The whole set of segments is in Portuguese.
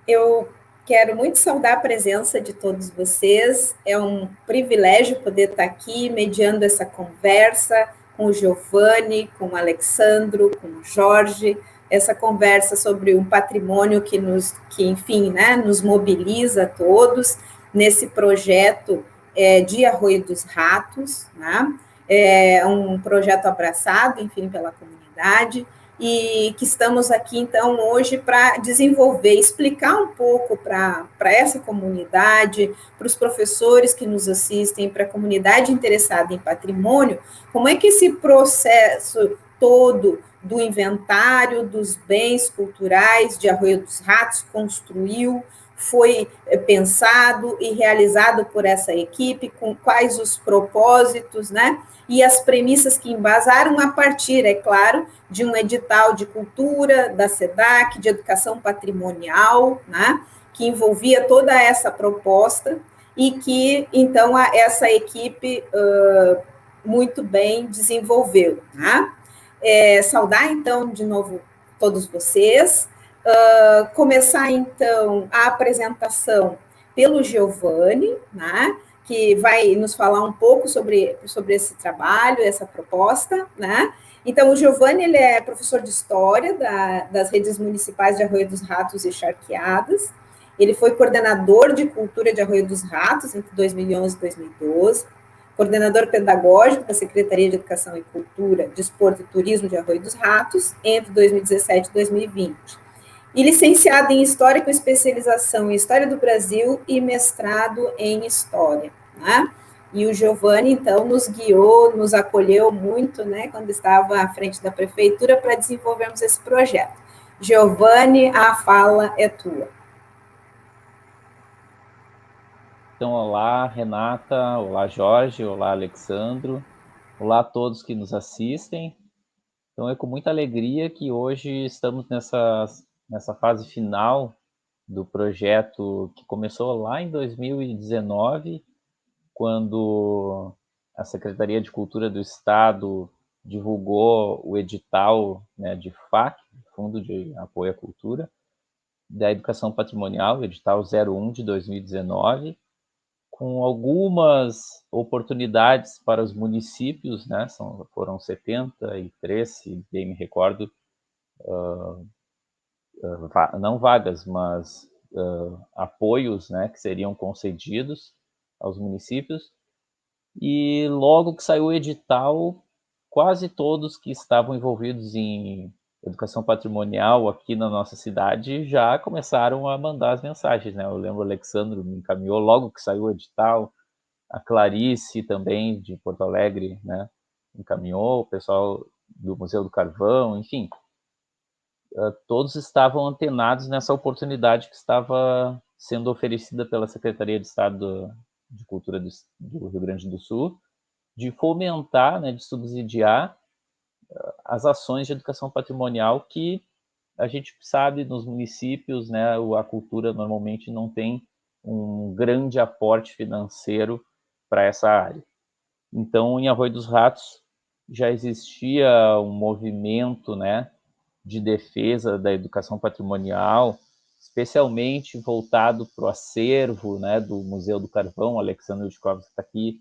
Eu quero muito saudar a presença de todos vocês. É um privilégio poder estar aqui mediando essa conversa com o Giovanni, com o Alexandro, com o Jorge, essa conversa sobre um patrimônio que enfim, né, nos mobiliza a todos nesse projeto de Arroio dos Ratos, né? É um projeto abraçado, enfim, pela comunidade, e que estamos aqui, então, hoje para desenvolver, explicar um pouco para essa comunidade, para os professores que nos assistem, para a comunidade interessada em patrimônio, como é que esse processo todo do inventário dos bens culturais de Arroio dos Ratos construiu, foi pensado e realizado por essa equipe, com quais os propósitos, né? E as premissas que embasaram a partir, é claro, de um edital de cultura da SEDAC, de educação patrimonial, né? Que envolvia toda essa proposta e que, então, essa equipe muito bem desenvolveu. Né? Saudar, então, de novo, todos vocês. Começar, então, a apresentação pelo Giovanni, né? Que vai nos falar um pouco sobre esse trabalho, essa proposta, né? Então, o Giovanni, ele é professor de História das redes municipais de Arroio dos Ratos e Charqueadas. Ele foi coordenador de Cultura de Arroio dos Ratos entre 2011 e 2012, coordenador pedagógico da Secretaria de Educação e Cultura, Desporto e Turismo de Arroio dos Ratos entre 2017 e 2020. E licenciado em História com especialização em História do Brasil e mestrado em História, né? E o Giovanni, então, nos guiou, nos acolheu muito, né, quando estava à frente da prefeitura para desenvolvermos esse projeto. Giovanni, a fala é tua. Então, olá, Renata, olá, Jorge, olá, Alexandro, olá a todos que nos assistem. Então, é com muita alegria que hoje estamos nessa fase final do projeto que começou lá em 2019, quando a Secretaria de Cultura do Estado divulgou o edital, né, de FAC, Fundo de Apoio à Cultura, da Educação Patrimonial, edital 01 de 2019, com algumas oportunidades para os municípios, né? Foram 73, se bem me recordo, não vagas, mas apoios, né, que seriam concedidos aos municípios. E logo que saiu o edital, quase todos que estavam envolvidos em educação patrimonial aqui na nossa cidade já começaram a mandar as mensagens, né? Eu lembro o Alexandre me encaminhou logo que saiu o edital, a Clarice também, de Porto Alegre, né, encaminhou, o pessoal do Museu do Carvão, enfim, todos estavam antenados nessa oportunidade que estava sendo oferecida pela Secretaria de Estado de Cultura do Rio Grande do Sul, de fomentar, né, de subsidiar as ações de educação patrimonial que a gente sabe nos municípios, né, a cultura normalmente não tem um grande aporte financeiro para essa área. Então, em Arroio dos Ratos já existia um movimento, né, de defesa da educação patrimonial, especialmente voltado para o acervo, né, do Museu do Carvão. O Alexandre Utkovski está aqui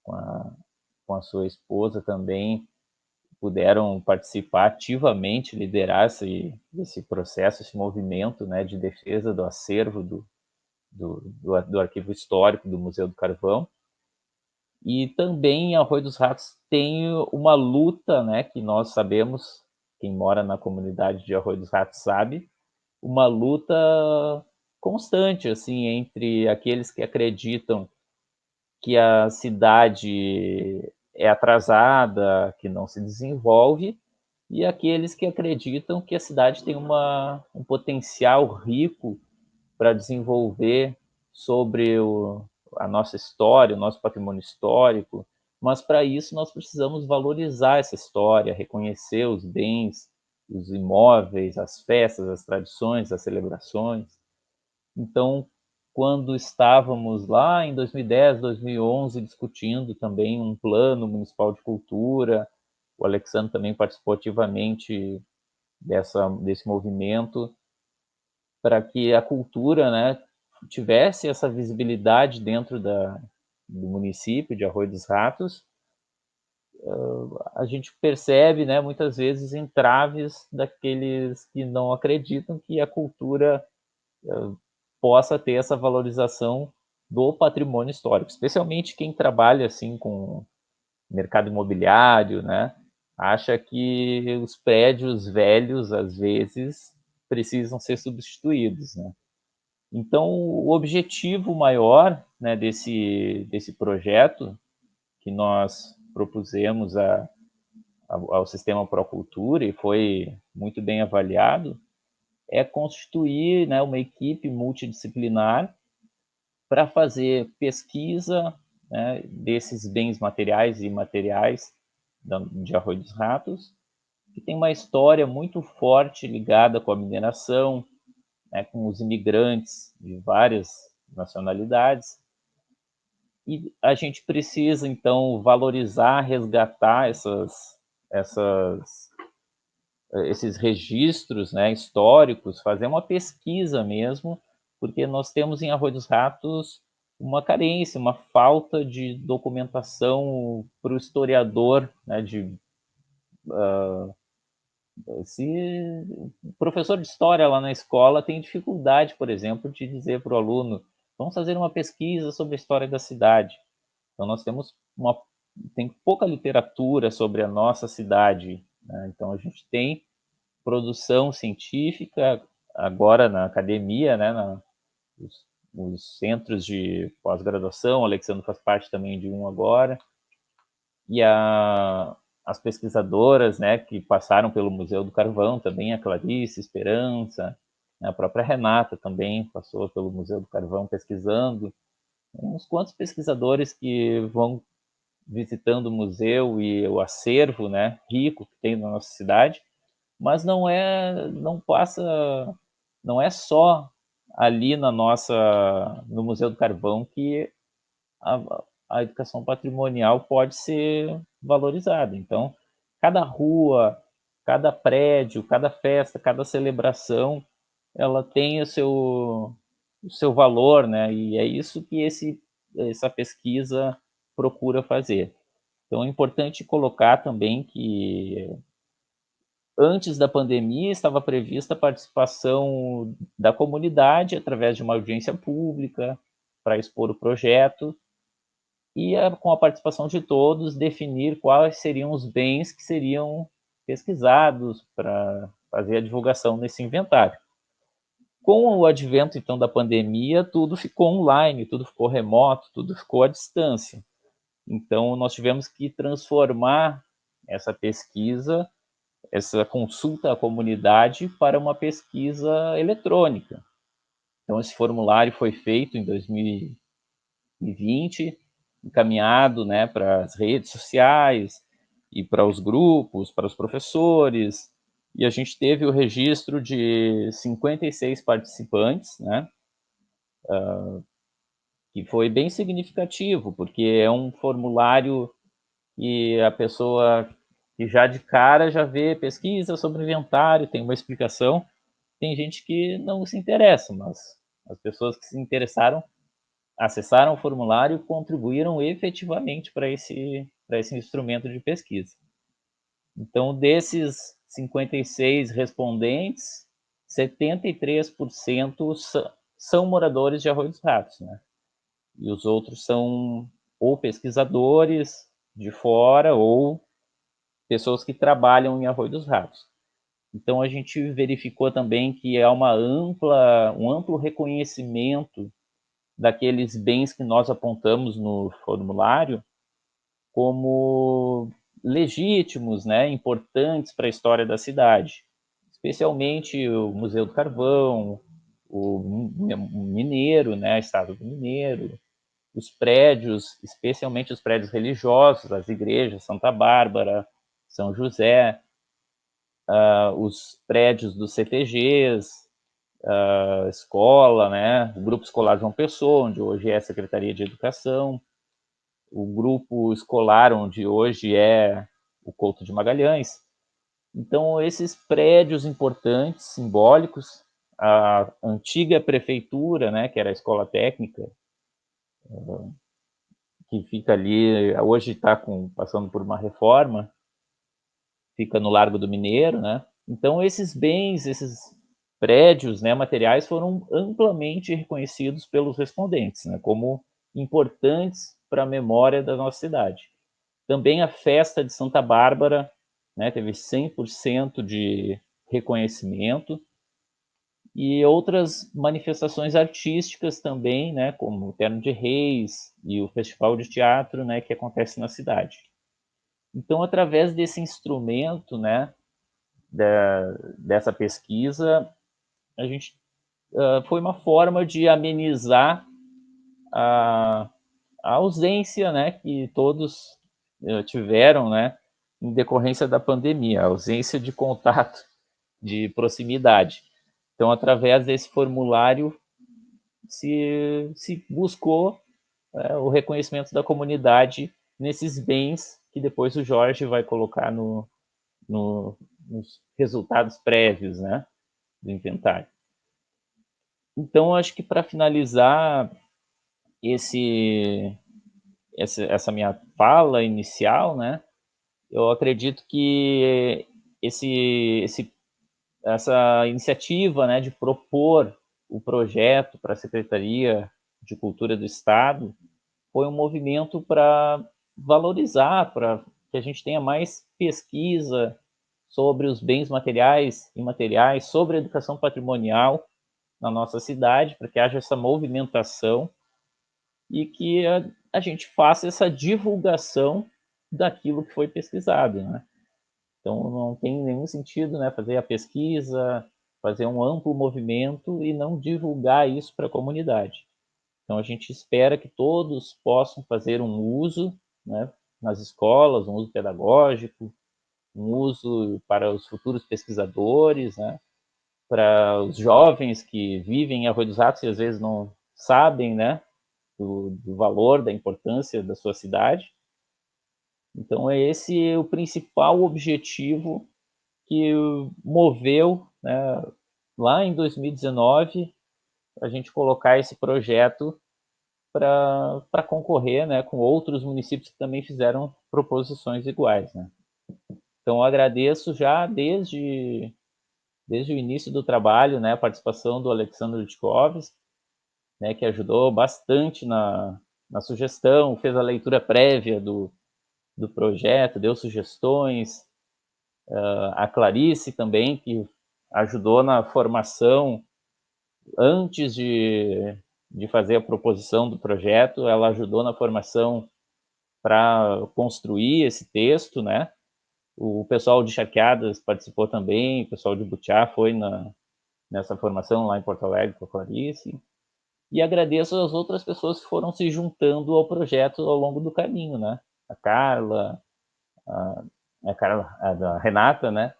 com a sua esposa também, puderam participar ativamente, liderar esse processo, esse movimento, né, de defesa do acervo do arquivo histórico do Museu do Carvão. E também em Arroio dos Ratos tem uma luta, né, que nós sabemos, quem mora na comunidade de Arroio dos Ratos sabe, uma luta constante, assim, entre aqueles que acreditam que a cidade é atrasada, que não se desenvolve, e aqueles que acreditam que a cidade tem um potencial rico para desenvolver sobre a nossa história, o nosso patrimônio histórico, mas para isso nós precisamos valorizar essa história, reconhecer os bens, os imóveis, as festas, as tradições, as celebrações. Então, quando estávamos lá em 2010, 2011, discutindo também um plano municipal de cultura, o Alexandre também participou ativamente desse movimento, para que a cultura, né, tivesse essa visibilidade dentro do município de Arroio dos Ratos. A gente percebe, né, muitas vezes entraves daqueles que não acreditam que a cultura possa ter essa valorização do patrimônio histórico, especialmente quem trabalha assim com mercado imobiliário, né? Acha que os prédios velhos às vezes precisam ser substituídos, né? Então, o objetivo maior, né, desse projeto que nós propusemos ao Sistema Procultura e foi muito bem avaliado, é constituir, né, uma equipe multidisciplinar para fazer pesquisa, né, desses bens materiais e imateriais de Arroio dos Ratos, que tem uma história muito forte ligada com a mineração, né, com os imigrantes de várias nacionalidades. E a gente precisa, então, valorizar, resgatar esses registros, né, históricos, fazer uma pesquisa mesmo, porque nós temos em Arroio dos Ratos uma carência, uma falta de documentação para o historiador, né, se o professor de história lá na escola tem dificuldade, por exemplo, de dizer para o aluno, vamos fazer uma pesquisa sobre a história da cidade. Então nós tem pouca literatura sobre a nossa cidade, né? Então a gente tem produção científica agora na academia, né, os centros de pós-graduação, o Alexandre faz parte também de um agora, e as pesquisadoras, né, que passaram pelo Museu do Carvão também, a Clarice, Esperança, né, a própria Renata também passou pelo Museu do Carvão pesquisando. Tem uns quantos pesquisadores que vão visitando o museu e o acervo, né, rico que tem na nossa cidade, mas não é só ali no Museu do Carvão que a educação patrimonial pode ser valorizada. Então, cada rua, cada prédio, cada festa, cada celebração, ela tem o seu valor, né? E é isso que essa pesquisa procura fazer. Então, é importante colocar também que antes da pandemia estava prevista a participação da comunidade através de uma audiência pública para expor o projeto e, com a participação de todos, definir quais seriam os bens que seriam pesquisados para fazer a divulgação nesse inventário. Com o advento, então, da pandemia, tudo ficou online, tudo ficou remoto, tudo ficou à distância. Então, nós tivemos que transformar essa pesquisa, essa consulta à comunidade, para uma pesquisa eletrônica. Então, esse formulário foi feito em 2020, encaminhado, né, para as redes sociais e para os grupos, para os professores, e a gente teve o registro de 56 participantes, né, que foi bem significativo, porque é um formulário que a pessoa que já de cara já vê pesquisa sobre inventário, tem uma explicação. Tem gente que não se interessa, mas as pessoas que se interessaram acessaram o formulário e contribuíram efetivamente para esse instrumento de pesquisa. Então, desses 56 respondentes, 73% são moradores de Arroio dos Ratos, né? E os outros são ou pesquisadores de fora ou pessoas que trabalham em Arroio dos Ratos. Então, a gente verificou também que há um amplo reconhecimento daqueles bens que nós apontamos no formulário como legítimos, né, importantes para a história da cidade, especialmente o Museu do Carvão, o Mineiro, né, a Estátua do Mineiro, os prédios, especialmente os prédios religiosos, as igrejas, Santa Bárbara, São José, os prédios dos CTGs, a escola, né, o Grupo Escolar João Pessoa, onde hoje é a Secretaria de Educação, o grupo escolar, onde hoje é o Couto de Magalhães. Então, esses prédios importantes, simbólicos, a antiga prefeitura, né, que era a escola técnica, que fica ali, hoje está passando por uma reforma, fica no Largo do Mineiro, né? Então, esses bens, esses prédios, né, materiais, foram amplamente reconhecidos pelos respondentes, né, como importantes para a memória da nossa cidade. Também a festa de Santa Bárbara, né, teve 100% de reconhecimento, e outras manifestações artísticas também, né, como o Terno de Reis e o Festival de Teatro, né, que acontece na cidade. Então, através desse instrumento, né, dessa pesquisa, a gente foi uma forma de amenizar a ausência, né, que todos tiveram, né, em decorrência da pandemia, a ausência de contato, de proximidade. Então, através desse formulário, se buscou o reconhecimento da comunidade nesses bens que depois o Jorge vai colocar nos resultados prévios, né, do inventário. Então, acho que para finalizar essa minha fala inicial, né, eu acredito que essa iniciativa, né, de propor o projeto para a Secretaria de Cultura do Estado foi um movimento para valorizar, para que a gente tenha mais pesquisa sobre os bens materiais e imateriais, sobre a educação patrimonial na nossa cidade, para que haja essa movimentação e que a gente faça essa divulgação daquilo que foi pesquisado, né? Então, não tem nenhum sentido, né, fazer a pesquisa, fazer um amplo movimento e não divulgar isso para a comunidade. Então, a gente espera que todos possam fazer um uso, né, nas escolas, um uso pedagógico, um uso para os futuros pesquisadores, né, para os jovens que vivem em Arroio dos Ratos e às vezes não sabem, né, do valor, da importância da sua cidade. Então, é esse o principal objetivo que moveu, né, lá em 2019, a gente colocar esse projeto para concorrer, né, com outros municípios que também fizeram proposições iguais, né. Então, eu agradeço já desde o início do trabalho, né, a participação do Alexandre Ditkovski, né, que ajudou bastante na sugestão, fez a leitura prévia do projeto, deu sugestões, a Clarice também, que ajudou na formação antes de fazer a proposição do projeto, ela ajudou na formação para construir esse texto, né? O pessoal de Charqueadas participou também, o pessoal de Butiá foi nessa formação lá em Porto Alegre com a Clarice. E agradeço às outras pessoas que foram se juntando ao projeto ao longo do caminho, né? A Carla, a Renata, né?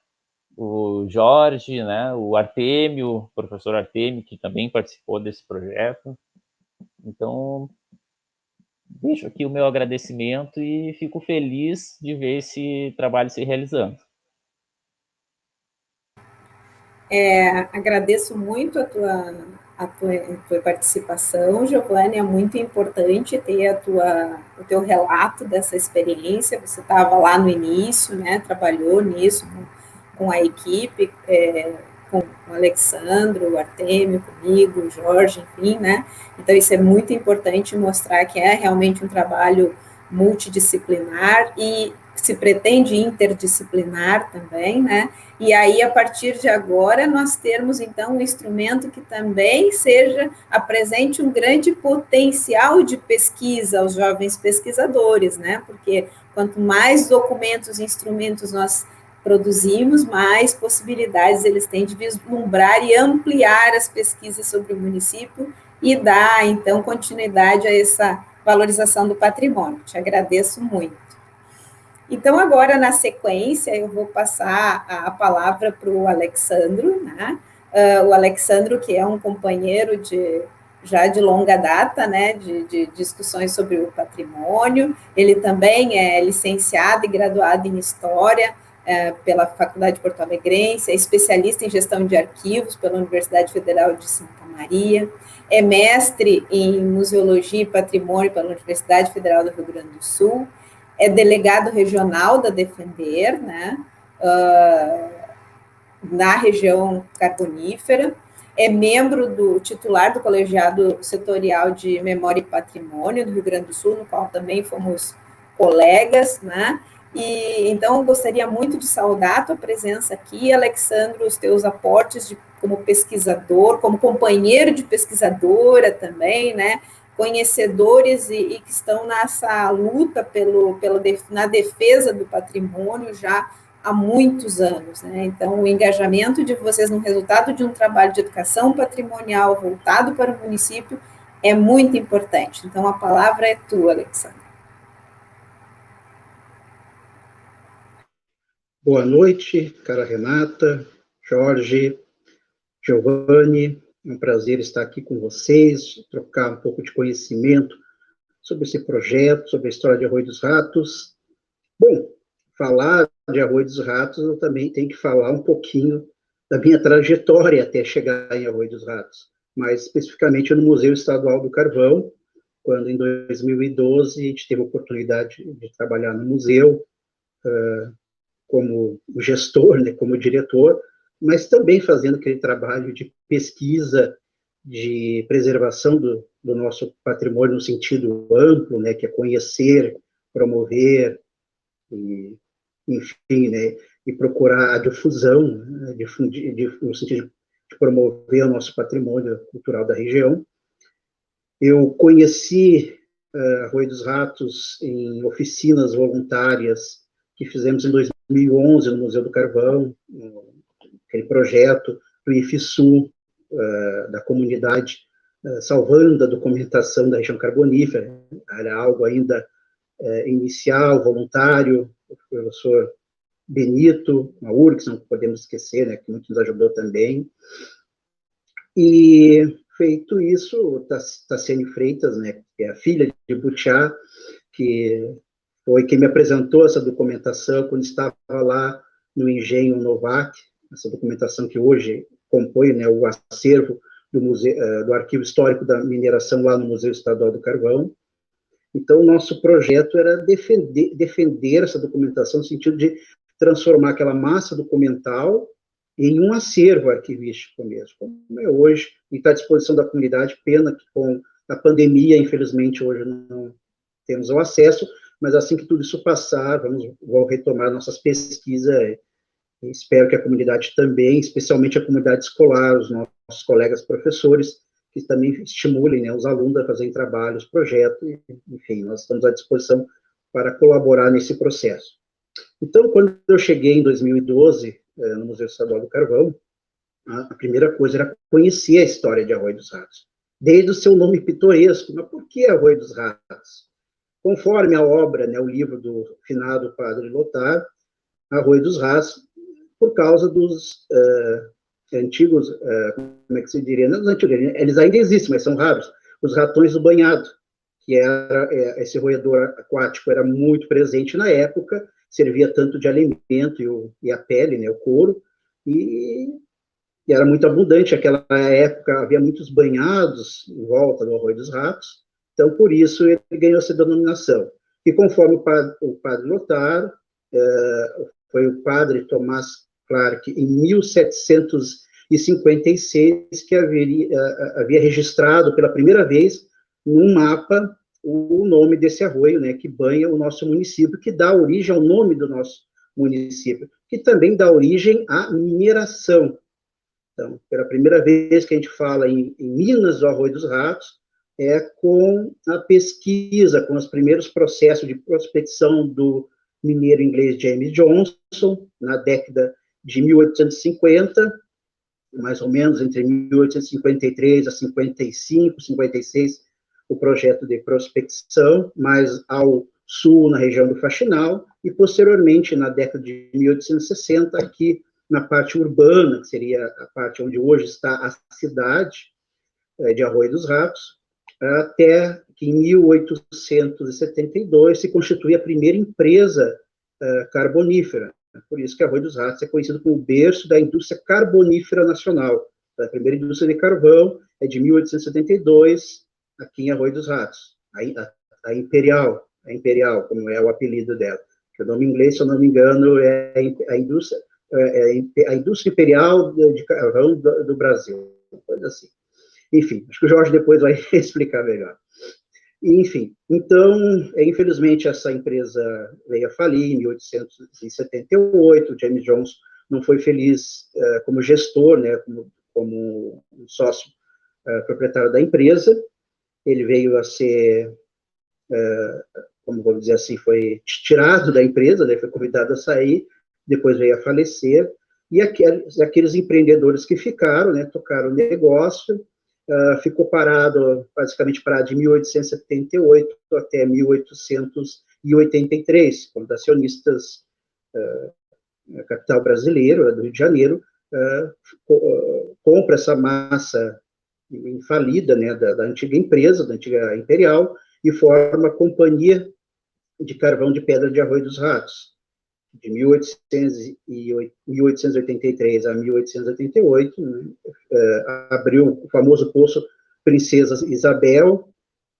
O Jorge, né? O Artêmio, o professor Artêmio, que também participou desse projeto. Então, deixo aqui o meu agradecimento e fico feliz de ver esse trabalho se realizando. Agradeço muito a tua participação, Giovanni, é muito importante ter o teu relato dessa experiência, você estava lá no início, né, trabalhou nisso com a equipe, com o Alexandro, o Artêmio, comigo, o Jorge, enfim, né, então isso é muito importante mostrar que é realmente um trabalho multidisciplinar e se pretende interdisciplinar também, né, e aí, a partir de agora, nós termos, então, um instrumento que também apresente um grande potencial de pesquisa aos jovens pesquisadores, né? Porque quanto mais documentos e instrumentos nós produzimos, mais possibilidades eles têm de vislumbrar e ampliar as pesquisas sobre o município e dar, então, continuidade a essa valorização do patrimônio. Te agradeço muito. Então, agora, na sequência, eu vou passar a palavra para o Alexandro, né? O Alexandro, que é um companheiro já de longa data, né, de discussões sobre o patrimônio, ele também é licenciado e graduado em História pela Faculdade Porto-Alegrense, é especialista em gestão de arquivos pela Universidade Federal de Santa Maria, é mestre em museologia e patrimônio pela Universidade Federal do Rio Grande do Sul, é delegado regional da Defender, né, na região carbonífera, é membro titular do Colegiado Setorial de Memória e Patrimônio do Rio Grande do Sul, no qual também fomos colegas, né? E então gostaria muito de saudar a tua presença aqui, Alexandro, os teus aportes como pesquisador, como companheiro de pesquisadora também, né? Conhecedores e que estão nessa luta na defesa do patrimônio já há muitos anos, né? Então, o engajamento de vocês no resultado de um trabalho de educação patrimonial voltado para o município é muito importante. Então, a palavra é tua, Alexandre. Boa noite, cara Renata, Jorge, Giovanni. É um prazer estar aqui com vocês, trocar um pouco de conhecimento sobre esse projeto, sobre a história de Arroio dos Ratos. Bom, falar de Arroio dos Ratos, eu também tenho que falar um pouquinho da minha trajetória até chegar em Arroio dos Ratos, mais especificamente no Museu Estadual do Carvão, quando em 2012 a gente teve a oportunidade de trabalhar no museu, como gestor, né, como diretor, mas também fazendo aquele trabalho de pesquisa, de preservação do nosso patrimônio no sentido amplo, né, que é conhecer, promover, e, enfim, né, e procurar a difusão, né, no sentido de promover o nosso patrimônio cultural da região. Eu conheci Arroio dos Ratos em oficinas voluntárias que fizemos em 2011 no Museu do Carvão, aquele projeto do IFSU, da comunidade, salvando a documentação da região carbonífera. Era algo ainda inicial, voluntário. O professor Benito, a URGS, não podemos esquecer, né, que muito nos ajudou também. E, feito isso, Tassiane Freitas, né, que é a filha de Butiá, que foi quem me apresentou essa documentação quando estava lá no Engenho Novac, essa documentação que hoje compõe, né, o acervo do Arquivo Histórico da Mineração lá no Museu Estadual do Carvão. Então, o nosso projeto era defender essa documentação no sentido de transformar aquela massa documental em um acervo arquivístico mesmo, como é hoje, e está à disposição da comunidade. Pena que com a pandemia, infelizmente, hoje não temos o acesso, mas assim que tudo isso passar, vamos retomar nossas pesquisas. Espero que a comunidade também, especialmente a comunidade escolar, os nossos colegas professores, que também estimulem, né, os alunos a fazerem trabalhos, projetos, enfim, nós estamos à disposição para colaborar nesse processo. Então, quando eu cheguei em 2012, no Museu Estadual do Carvão, a primeira coisa era conhecer a história de Arroio dos Ratos, desde o seu nome pitoresco. Mas por que Arroio dos Ratos? Conforme a obra, né, o livro do finado padre Lotar, Arroio dos Ratos, por causa dos antigos, como é que se diria? Não os antigos, eles ainda existem, mas são raros, os ratões do banhado, que era esse roedor aquático era muito presente na época, servia tanto de alimento e a pele, né, o couro, e era muito abundante. Naquela época havia muitos banhados em volta do Arroio dos Ratos, então por isso ele ganhou essa denominação. E conforme o padre Lotar, foi o padre Tomás Clark, em 1756, que havia registrado pela primeira vez num mapa o nome desse arroio, né, que banha o nosso município, que dá origem ao nome do nosso município, que também dá origem à mineração. Então, pela primeira vez que a gente fala em Minas do Arroio dos Ratos, é com a pesquisa, com os primeiros processos de prospecção do mineiro inglês James Johnson, na década de 1850, mais ou menos entre 1853 a 55, 56, o projeto de prospecção, mais ao sul, na região do Faxinal, e posteriormente, na década de 1860, aqui na parte urbana, que seria a parte onde hoje está a cidade de Arroio dos Ratos, até que em 1872 se constitui a primeira empresa carbonífera, Por isso que Arroio dos Ratos é conhecido como o berço da indústria carbonífera nacional. A primeira indústria de carvão é de 1872, aqui em Arroio dos Ratos. A Imperial, como é o apelido dela. O nome em inglês, se eu não me engano, é a indústria imperial de carvão do Brasil, coisa assim. Enfim, acho que o Jorge depois vai explicar melhor. Enfim, então, infelizmente, essa empresa veio a falir em 1878, James Jones não foi feliz como gestor, né, como sócio proprietário da empresa, ele veio a ser, como vamos dizer assim, foi tirado da empresa, né, foi convidado a sair, depois veio a falecer, e aqueles empreendedores que ficaram, né, tocaram o negócio, ficou parado, basicamente parado de 1878 até 1883, quando acionistas, capital brasileiro, do Rio de Janeiro, compra essa massa infalida, né, da antiga empresa, da antiga Imperial, e forma a Companhia de Carvão de Pedra de Arroio dos Ratos. De 1883 a 1888, né, abriu o famoso Poço Princesa Isabel,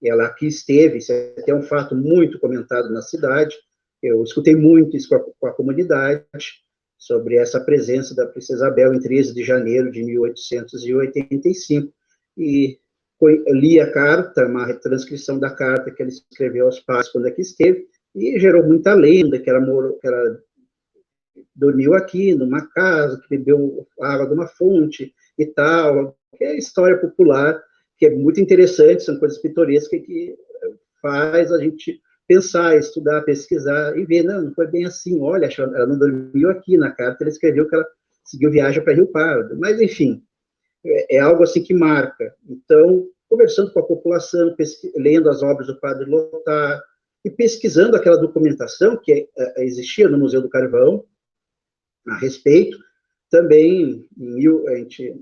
ela aqui esteve, isso é até um fato muito comentado na cidade, eu escutei muito isso com a comunidade, sobre essa presença da Princesa Isabel em 13 de janeiro de 1885, e li a carta, uma retranscrição da carta que ela escreveu aos pais quando aqui esteve, e gerou muita lenda, que ela dormiu aqui, numa casa, que bebeu água de uma fonte e tal, que é história popular, que é muito interessante, são coisas pitorescas que faz a gente pensar, estudar, pesquisar e ver, não foi bem assim, olha, ela não dormiu aqui, na carta ela escreveu que ela seguiu viagem para Rio Pardo, mas enfim, é algo assim que marca. Então, conversando com a população, lendo as obras do Padre Lotar, e pesquisando aquela documentação que existia no Museu do Carvão a respeito, também a gente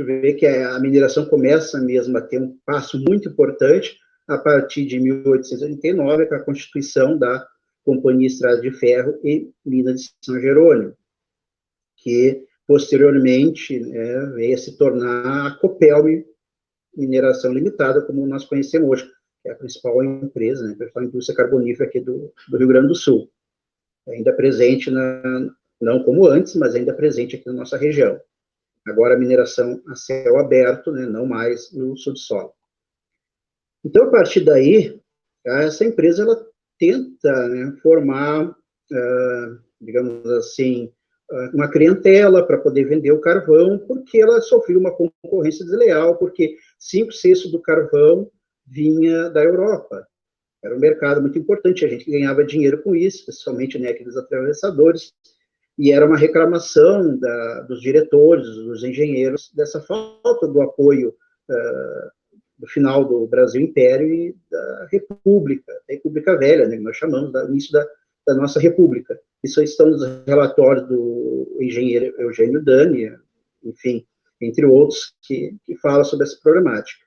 vê que a mineração começa mesmo a ter um passo muito importante a partir de 1889, com a constituição da Companhia Estrada de Ferro e Minas de São Jerônimo, que posteriormente, né, veio a se tornar a Copel Mineração Limitada, como nós conhecemos hoje, que é a principal empresa, né, a principal indústria carbonífera aqui do Rio Grande do Sul. Ainda presente, não como antes, mas ainda presente aqui na nossa região. Agora a mineração a céu aberto, né, não mais no subsolo. Então, a partir daí, essa empresa ela tenta, né, formar, digamos assim, uma clientela para poder vender o carvão, porque ela sofreu uma concorrência desleal, porque 5/6 do carvão vinha da Europa. Era um mercado muito importante, a gente ganhava dinheiro com isso, principalmente, né, aqueles atravessadores, e era uma reclamação dos diretores, dos engenheiros, dessa falta do apoio do final do Brasil Império e da República Velha, né, que nós chamamos, do início da nossa República. Isso estão nos relatórios do engenheiro Eugênio Dani, enfim, entre outros, que fala sobre essa problemática.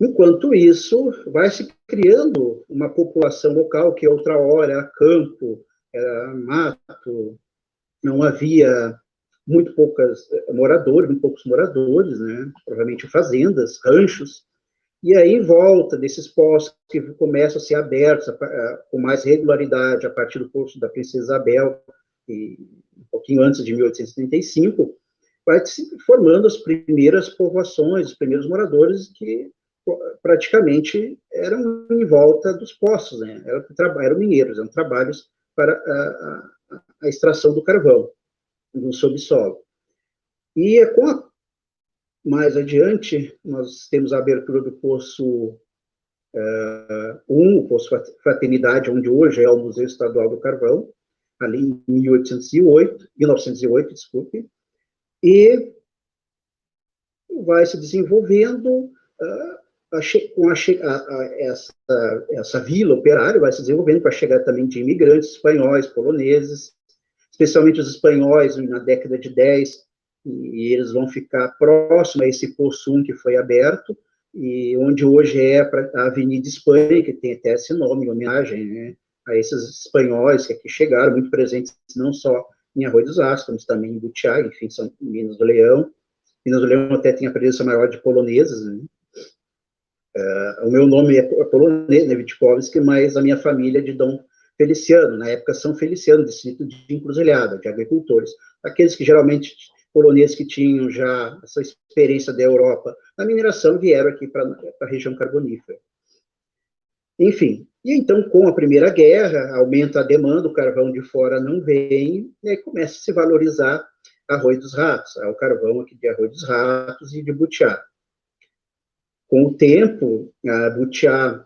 Enquanto isso, vai se criando uma população local que outra hora era campo, era mato, não havia muito poucos moradores, né? Provavelmente fazendas, ranchos, e aí em volta desses postos que começam a ser abertos com mais regularidade a partir do posto da Princesa Isabel, e um pouquinho antes de 1835, vai se formando as primeiras povoações, os primeiros moradores que praticamente eram em volta dos poços, né? Eram mineiros, eram trabalhos para a extração do carvão no subsolo. E mais adiante, nós temos a abertura do Poço 1, o Poço Fraternidade, onde hoje é o Museu Estadual do Carvão, ali em 1908, desculpe, e vai se desenvolvendo com essa vila operária, vai se desenvolvendo com a chegada também de imigrantes espanhóis, poloneses, especialmente os espanhóis na década de 10, e eles vão ficar próximo a esse Poço 1 que foi aberto, e onde hoje é a Avenida Espanha, que tem até esse nome, em homenagem, né, a esses espanhóis que aqui chegaram, muito presentes não só em Arroio dos Ratos, mas também em Butiá, enfim, são Minas do Leão. Minas do Leão até tem a presença maior de poloneses, né? O meu nome é polonês, né, Witkowski, mas a minha família é de Dom Feliciano, na época São Feliciano, distrito de Encruzilhada, de agricultores. Aqueles que geralmente, poloneses que tinham já essa experiência da Europa na mineração, vieram aqui para a região carbonífera. Enfim, e então, com a Primeira Guerra, aumenta a demanda, o carvão de fora não vem, e aí começa a se valorizar Arroio dos Ratos, o carvão aqui de Arroio dos Ratos e de Butiá. Com o tempo, a Butiá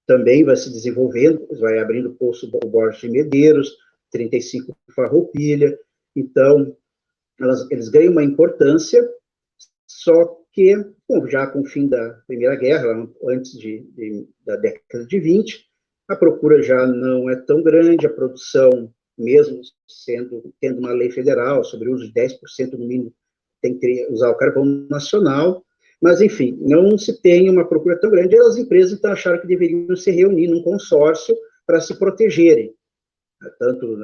também vai se desenvolvendo, vai abrindo o poço do Borges de Medeiros, 35 Farroupilha, então eles ganham uma importância, só que, bom, já com o fim da Primeira Guerra, antes da década de 20, a procura já não é tão grande, a produção, mesmo tendo uma lei federal sobre o uso de 10% no mínimo, tem que usar o carvão nacional, mas, enfim, não se tem uma procura tão grande, e as empresas então acharam que deveriam se reunir num consórcio para se protegerem, tanto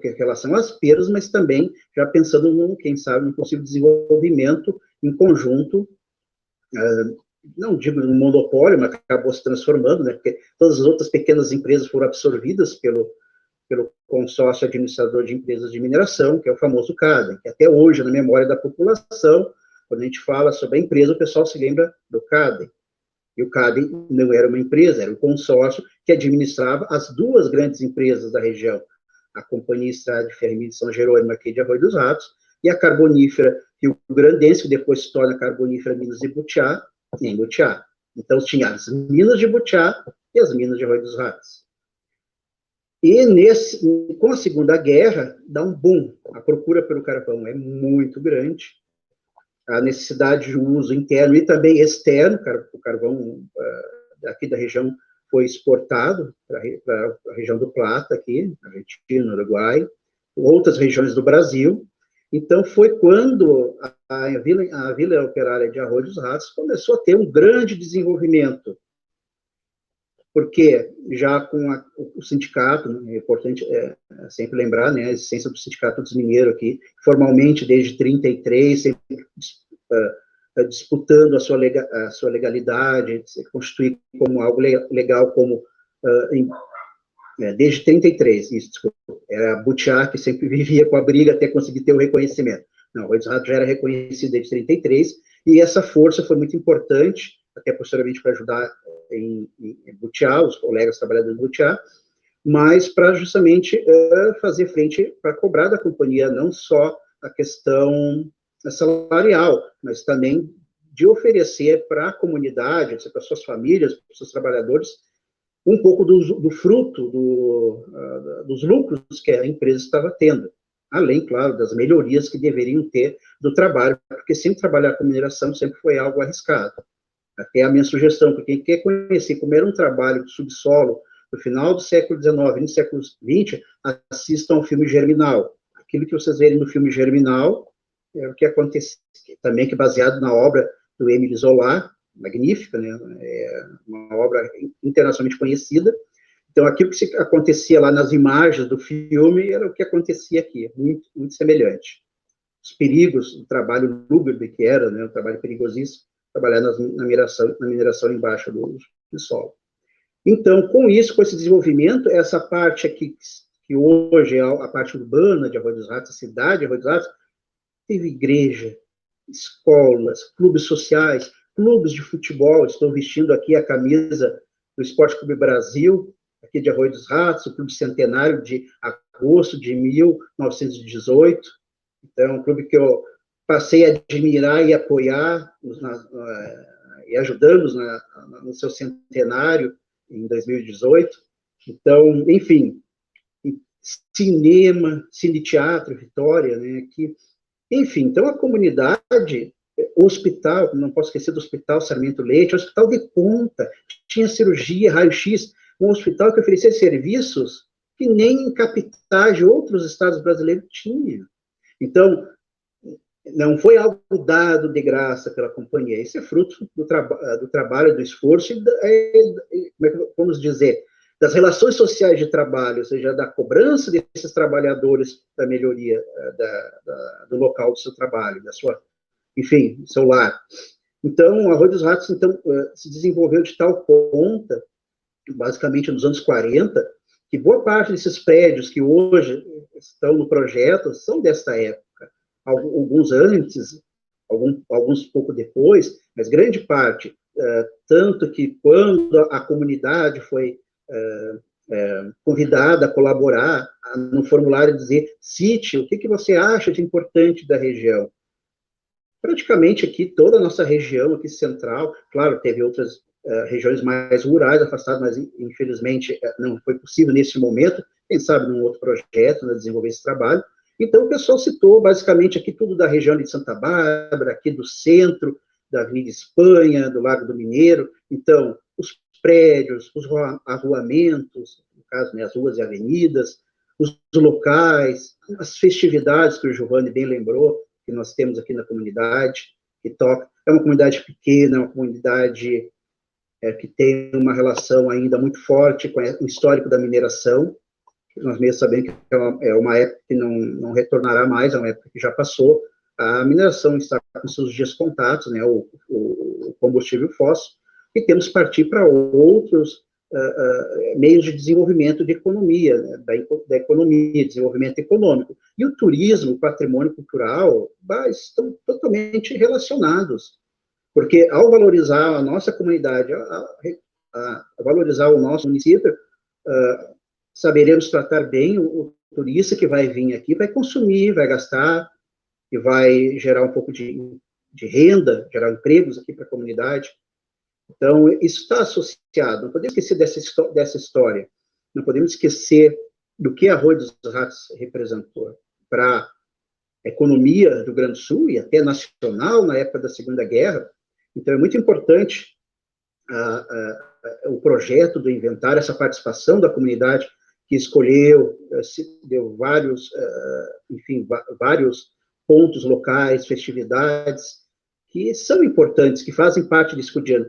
em relação às perdas, mas também já pensando, quem sabe, no possível desenvolvimento em conjunto, não digo no monopólio, mas acabou se transformando, né, porque todas as outras pequenas empresas foram absorvidas pelo consórcio administrador de empresas de mineração, que é o famoso CADEM, que até hoje, na memória da população, quando a gente fala sobre a empresa, o pessoal se lembra do CADEM. E o CADEM não era uma empresa, era um consórcio que administrava as duas grandes empresas da região, a Companhia Estrada de Ferro de São Jerônimo, aqui de Arroio dos Ratos, e a Carbonífera Rio Grandense, que depois se torna Carbonífera Minas de Butiá, em Butiá. Então, tinha as minas de Butiá e as minas de Arroio dos Ratos. E com a Segunda Guerra, dá um boom. A procura pelo carvão é muito grande, a necessidade de uso interno e também externo, o carvão aqui da região foi exportado para a região do Plata, aqui, Argentina, Uruguai, outras regiões do Brasil. Então, foi quando a Vila Operária de Arroio dos Ratos começou a ter um grande desenvolvimento, porque já com o sindicato, né, é importante sempre lembrar, né, a existência do Sindicato dos Mineiros aqui, formalmente desde 33, sempre disputando a sua legalidade, se constituir como algo legal, como desde 33, isso, desculpa, era a Butiá que sempre vivia com a briga até conseguir ter o reconhecimento. Não, o Arroio dos Ratos já era reconhecido desde 33, e essa força foi muito importante, até posteriormente para ajudar em Butiá, os colegas trabalhadores de Butiá, mas para justamente fazer frente, para cobrar da companhia não só a questão salarial, mas também de oferecer para a comunidade, para suas famílias, para os seus trabalhadores, um pouco do fruto, dos lucros que a empresa estava tendo, além, claro, das melhorias que deveriam ter do trabalho, porque sempre trabalhar com mineração sempre foi algo arriscado. Até a minha sugestão, para quem quer conhecer como era um trabalho de subsolo no final do século XIX e no século XX, assistam ao filme Germinal. Aquilo que vocês verem no filme Germinal é o que acontece, também que é baseado na obra do Émile Zola, magnífica, né? É uma obra internacionalmente conhecida. Então, aquilo que acontecia lá nas imagens do filme era o que acontecia aqui, muito, muito semelhante. Os perigos, o trabalho lúgubre que era, né? O trabalho perigosíssimo, trabalhar na mineração embaixo do solo. Então, com isso, com esse desenvolvimento, essa parte aqui, que hoje é a parte urbana de Arroio dos Ratos, a cidade de Arroio dos Ratos, teve igreja, escolas, clubes sociais, clubes de futebol. Estou vestindo aqui a camisa do Esporte Clube Brasil, aqui de Arroio dos Ratos, o Clube Centenário de agosto de 1918. Então, é um clube que eu passei a admirar e apoiar, e ajudamos no seu centenário, em 2018. Então, enfim, cinema, cine-teatro, Vitória, né, aqui. Enfim, então a comunidade, o hospital, não posso esquecer do Hospital Sarmento Leite, hospital de ponta, tinha cirurgia, raio-x, um hospital que oferecia serviços que nem em capitais de outros estados brasileiros tinha. Então, não foi algo dado de graça pela companhia, isso é fruto do trabalho, do esforço, e, como é que vamos dizer, das relações sociais de trabalho, ou seja, da cobrança desses trabalhadores da melhoria do local do seu trabalho, da sua, enfim, do seu lar. Então, o Arroio dos Ratos, então, se desenvolveu de tal ponta, basicamente nos anos 40, que boa parte desses prédios que hoje estão no projeto são dessa época. Alguns antes, alguns pouco depois, mas grande parte, tanto que quando a comunidade foi convidada a colaborar no formulário, dizer, cite, o que você acha de importante da região? Praticamente aqui, toda a nossa região aqui central, claro, teve outras regiões mais rurais, afastadas, mas infelizmente não foi possível nesse momento, quem sabe num outro projeto, né, desenvolver esse trabalho. Então o pessoal citou basicamente aqui tudo da região de Santa Bárbara, aqui do centro, da Avenida Espanha, do Lago do Mineiro, então os prédios, os arruamentos, no caso, né, as ruas e avenidas, os locais, as festividades que o Giovanni bem lembrou, que nós temos aqui na comunidade, que toca, é uma comunidade pequena, é uma comunidade que tem uma relação ainda muito forte com o histórico da mineração, que nós mesmos sabemos que é uma época que não retornará mais, é uma época que já passou, a mineração está com seus dias contados, né, o combustível fóssil, e temos que partir para outros meios de desenvolvimento de economia, né, da economia, desenvolvimento econômico. E o turismo, o patrimônio cultural, estão totalmente relacionados, porque ao valorizar a nossa comunidade, a valorizar o nosso município, saberemos tratar bem o turista que vai vir aqui, vai consumir, vai gastar, e vai gerar um pouco de renda, gerar empregos aqui para a comunidade. Então, isso está associado, não podemos esquecer dessa história, não podemos esquecer do que Arroio dos Ratos representou para a economia do Rio Grande do Sul e até nacional na época da Segunda Guerra. Então, é muito importante o projeto do inventário, essa participação da comunidade que escolheu, deu vários pontos locais, festividades, que são importantes, que fazem parte desse cotidiano.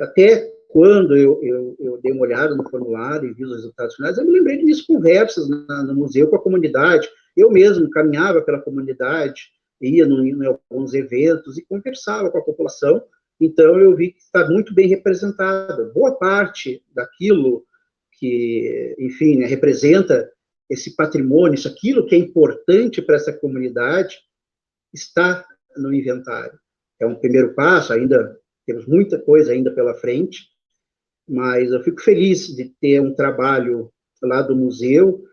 Até quando eu dei uma olhada no formulário e vi os resultados finais, eu me lembrei de minhas conversas no museu com a comunidade. Eu mesmo caminhava pela comunidade, ia em alguns eventos e conversava com a população. Então, eu vi que está muito bem representada. Boa parte daquilo que, enfim, né, representa esse patrimônio, isso aquilo que é importante para essa comunidade, está no inventário. É um primeiro passo, ainda temos muita coisa ainda pela frente, mas eu fico feliz de ter um trabalho lá do museu,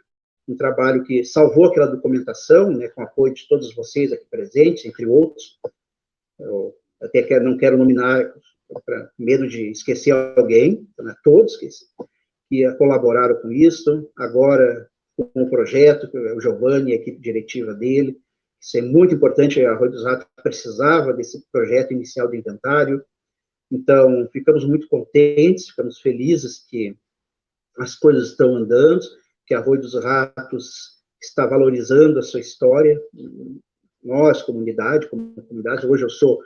um trabalho que salvou aquela documentação, né, com apoio de todos vocês aqui presentes, entre outros. Eu até não quero nominar, para medo de esquecer alguém, né, todos que colaboraram com isso, agora com o projeto, o Giovanni e a equipe diretiva dele. Isso é muito importante, a Arroio dos Ratos precisava desse projeto inicial de inventário. Então, ficamos muito contentes, ficamos felizes que as coisas estão andando, que a Arroio dos Ratos está valorizando a sua história. Nós, comunidade, hoje eu sou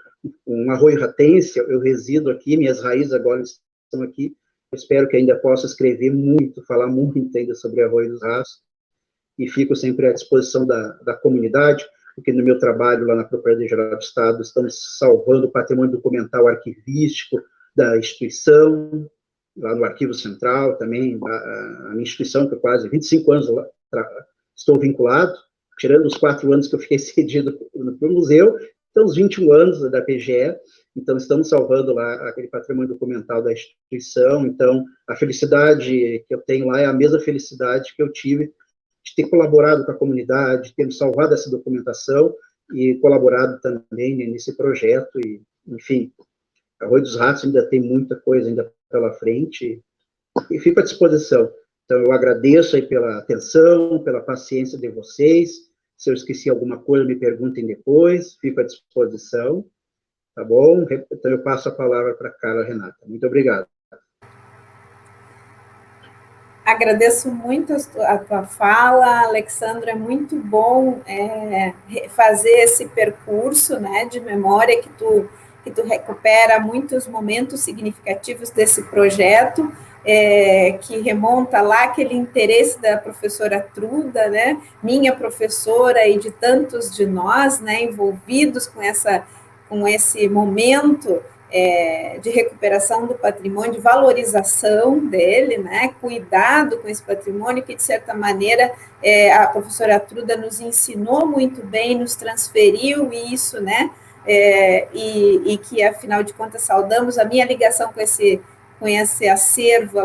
um arroio-ratense, eu resido aqui, minhas raízes agora estão aqui. Eu espero que ainda possa escrever muito, falar muito ainda sobre Arroio dos Ratos, e fico sempre à disposição da comunidade, porque no meu trabalho lá na Procuradoria-Geral do Estado, estamos salvando o patrimônio documental arquivístico da instituição, lá no Arquivo Central também, a minha instituição, que eu quase 25 anos lá, estou vinculado, tirando os 4 anos que eu fiquei cedido para o museu, então os 21 anos da PGE, então estamos salvando lá aquele patrimônio documental da instituição, então a felicidade que eu tenho lá é a mesma felicidade que eu tive de ter colaborado com a comunidade, de ter salvado essa documentação e colaborado também nesse projeto, e, enfim, Arroio dos Ratos ainda tem muita coisa ainda pela frente, e fico à disposição. Então, eu agradeço aí pela atenção, pela paciência de vocês. Se eu esqueci alguma coisa, me perguntem depois, fico à disposição, tá bom? Então, eu passo a palavra para a Carla Renata. Muito obrigado. Agradeço muito a tua fala, Alexandre, é muito bom fazer esse percurso, né, de memória que tu recupera muitos momentos significativos desse projeto, que remonta lá aquele interesse da professora Truda, né, minha professora e de tantos de nós, né, envolvidos com esse momento de recuperação do patrimônio, de valorização dele, né, cuidado com esse patrimônio, que, de certa maneira, a professora Truda nos ensinou muito bem, nos transferiu isso, né, e que, afinal de contas, saudamos a minha ligação com esse acervo,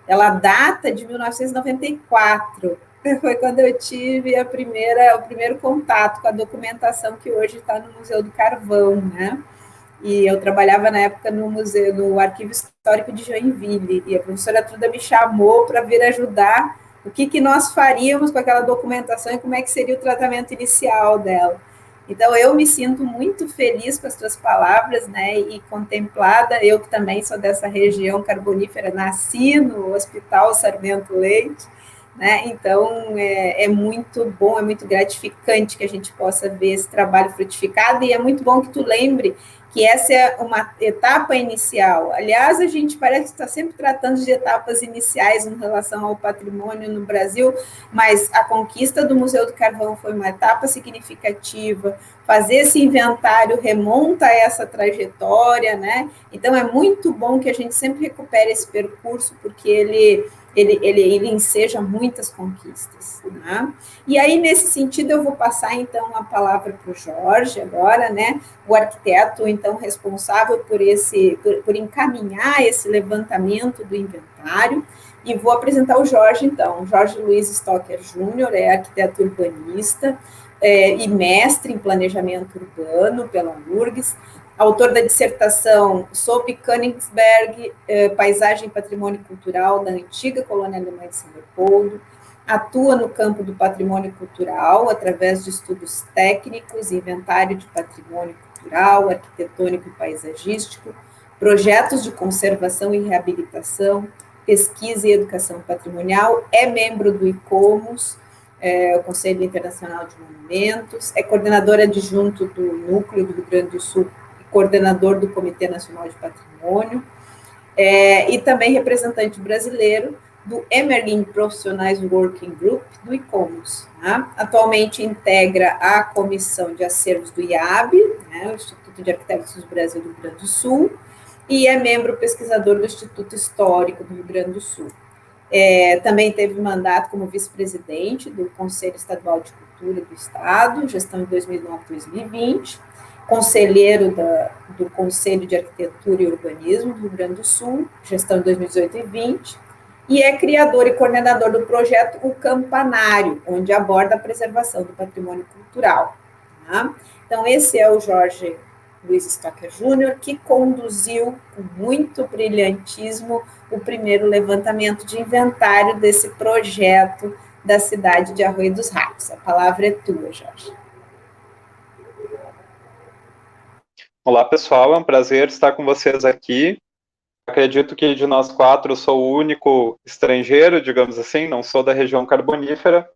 ela data de 1994, foi quando eu tive o primeiro contato com a documentação que hoje está no Museu do Carvão, né? E eu trabalhava na época no Arquivo Histórico de Joinville, e a professora Truda me chamou para vir ajudar o que nós faríamos com aquela documentação e como é que seria o tratamento inicial dela. Então, eu me sinto muito feliz com as tuas palavras, né, e contemplada, eu que também sou dessa região carbonífera, nasci no Hospital Sarmento Leite, né, então é muito bom, é muito gratificante que a gente possa ver esse trabalho frutificado, e é muito bom que tu lembre que essa é uma etapa inicial. Aliás, a gente parece que está sempre tratando de etapas iniciais em relação ao patrimônio no Brasil, mas a conquista do Museu do Carvão foi uma etapa significativa, fazer esse inventário remonta a essa trajetória, né? Então, é muito bom que a gente sempre recupere esse percurso, porque ele enseja muitas conquistas, né? E aí, nesse sentido, eu vou passar, então, a palavra para o Jorge agora, né? O arquiteto, então, responsável por encaminhar esse levantamento do inventário, e vou apresentar o Jorge, então. Jorge Luiz Stocker Júnior é arquiteto urbanista e mestre em planejamento urbano pela URGS, autor da dissertação sobre Königsberg, Paisagem e Patrimônio Cultural da antiga colônia alemã de São Leopoldo, atua no campo do patrimônio cultural através de estudos técnicos, inventário de patrimônio cultural, arquitetônico e paisagístico, projetos de conservação e reabilitação, pesquisa e educação patrimonial, é membro do ICOMOS, o Conselho Internacional de Monumentos, é coordenador adjunto do Núcleo do Rio Grande do Sul, coordenador do Comitê Nacional de Patrimônio, e também representante brasileiro do Emerging Profissionais Working Group do ICOMOS. Né? Atualmente integra a Comissão de Acervos do IAB, né, o Instituto de Arquitetos do Brasil do Rio Grande do Sul, e é membro pesquisador do Instituto Histórico do Rio Grande do Sul. Também teve mandato como vice-presidente do Conselho Estadual de Cultura do Estado, gestão de 2009-2020, conselheiro do Conselho de Arquitetura e Urbanismo do Rio Grande do Sul, gestão de 2018 e 2020, e é criador e coordenador do projeto O Campanário, onde aborda a preservação do patrimônio cultural. Tá? Então, esse é o Jorge Luiz Stocker Júnior, que conduziu com muito brilhantismo o primeiro levantamento de inventário desse projeto da cidade de Arroio dos Ratos. A palavra é tua, Jorge. Olá, pessoal, é um prazer estar com vocês aqui. Acredito que de nós quatro eu sou o único estrangeiro, digamos assim, não sou da região carbonífera,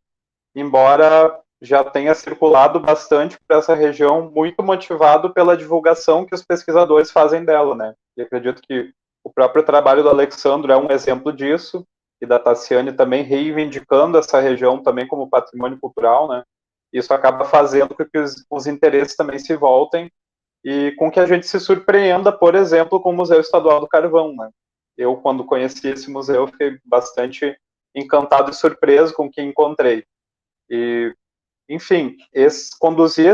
embora já tenha circulado bastante por essa região, muito motivado pela divulgação que os pesquisadores fazem dela, né? E acredito que o próprio trabalho do Alexandro é um exemplo disso, e da Tassiane também reivindicando essa região também como patrimônio cultural, né? Isso acaba fazendo com que os interesses também se voltem e com que a gente se surpreenda, por exemplo, com o Museu Estadual do Carvão, né? Eu, quando conheci esse museu, fiquei bastante encantado e surpreso com o que encontrei. E, enfim, conduzir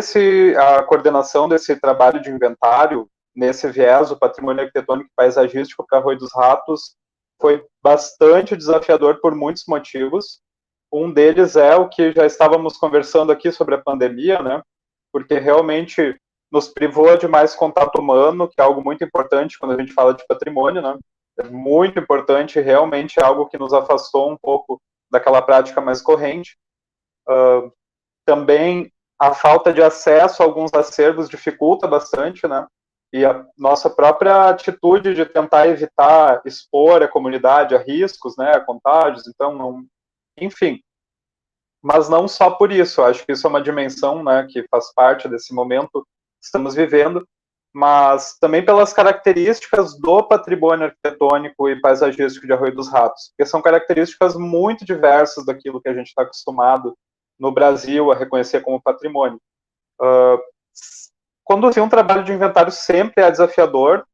a coordenação desse trabalho de inventário, nesse viés, o patrimônio arquitetônico e paisagístico para Arroio dos Ratos, foi bastante desafiador por muitos motivos. Um deles é o que já estávamos conversando aqui sobre a pandemia, né? Porque realmente nos privou de mais contato humano, que é algo muito importante quando a gente fala de patrimônio, né? É muito importante, realmente é algo que nos afastou um pouco daquela prática mais corrente. Também a falta de acesso a alguns acervos dificulta bastante, né? E a nossa própria atitude de tentar evitar expor a comunidade a riscos, né, a contágios, então, enfim. Mas não só por isso, acho que isso é uma dimensão, né, que faz parte desse momento que estamos vivendo, mas também pelas características do patrimônio arquitetônico e paisagístico de Arroio dos Ratos, porque são características muito diversas daquilo que a gente está acostumado no Brasil a reconhecer como patrimônio. Conduzir um trabalho de inventário sempre é desafiador.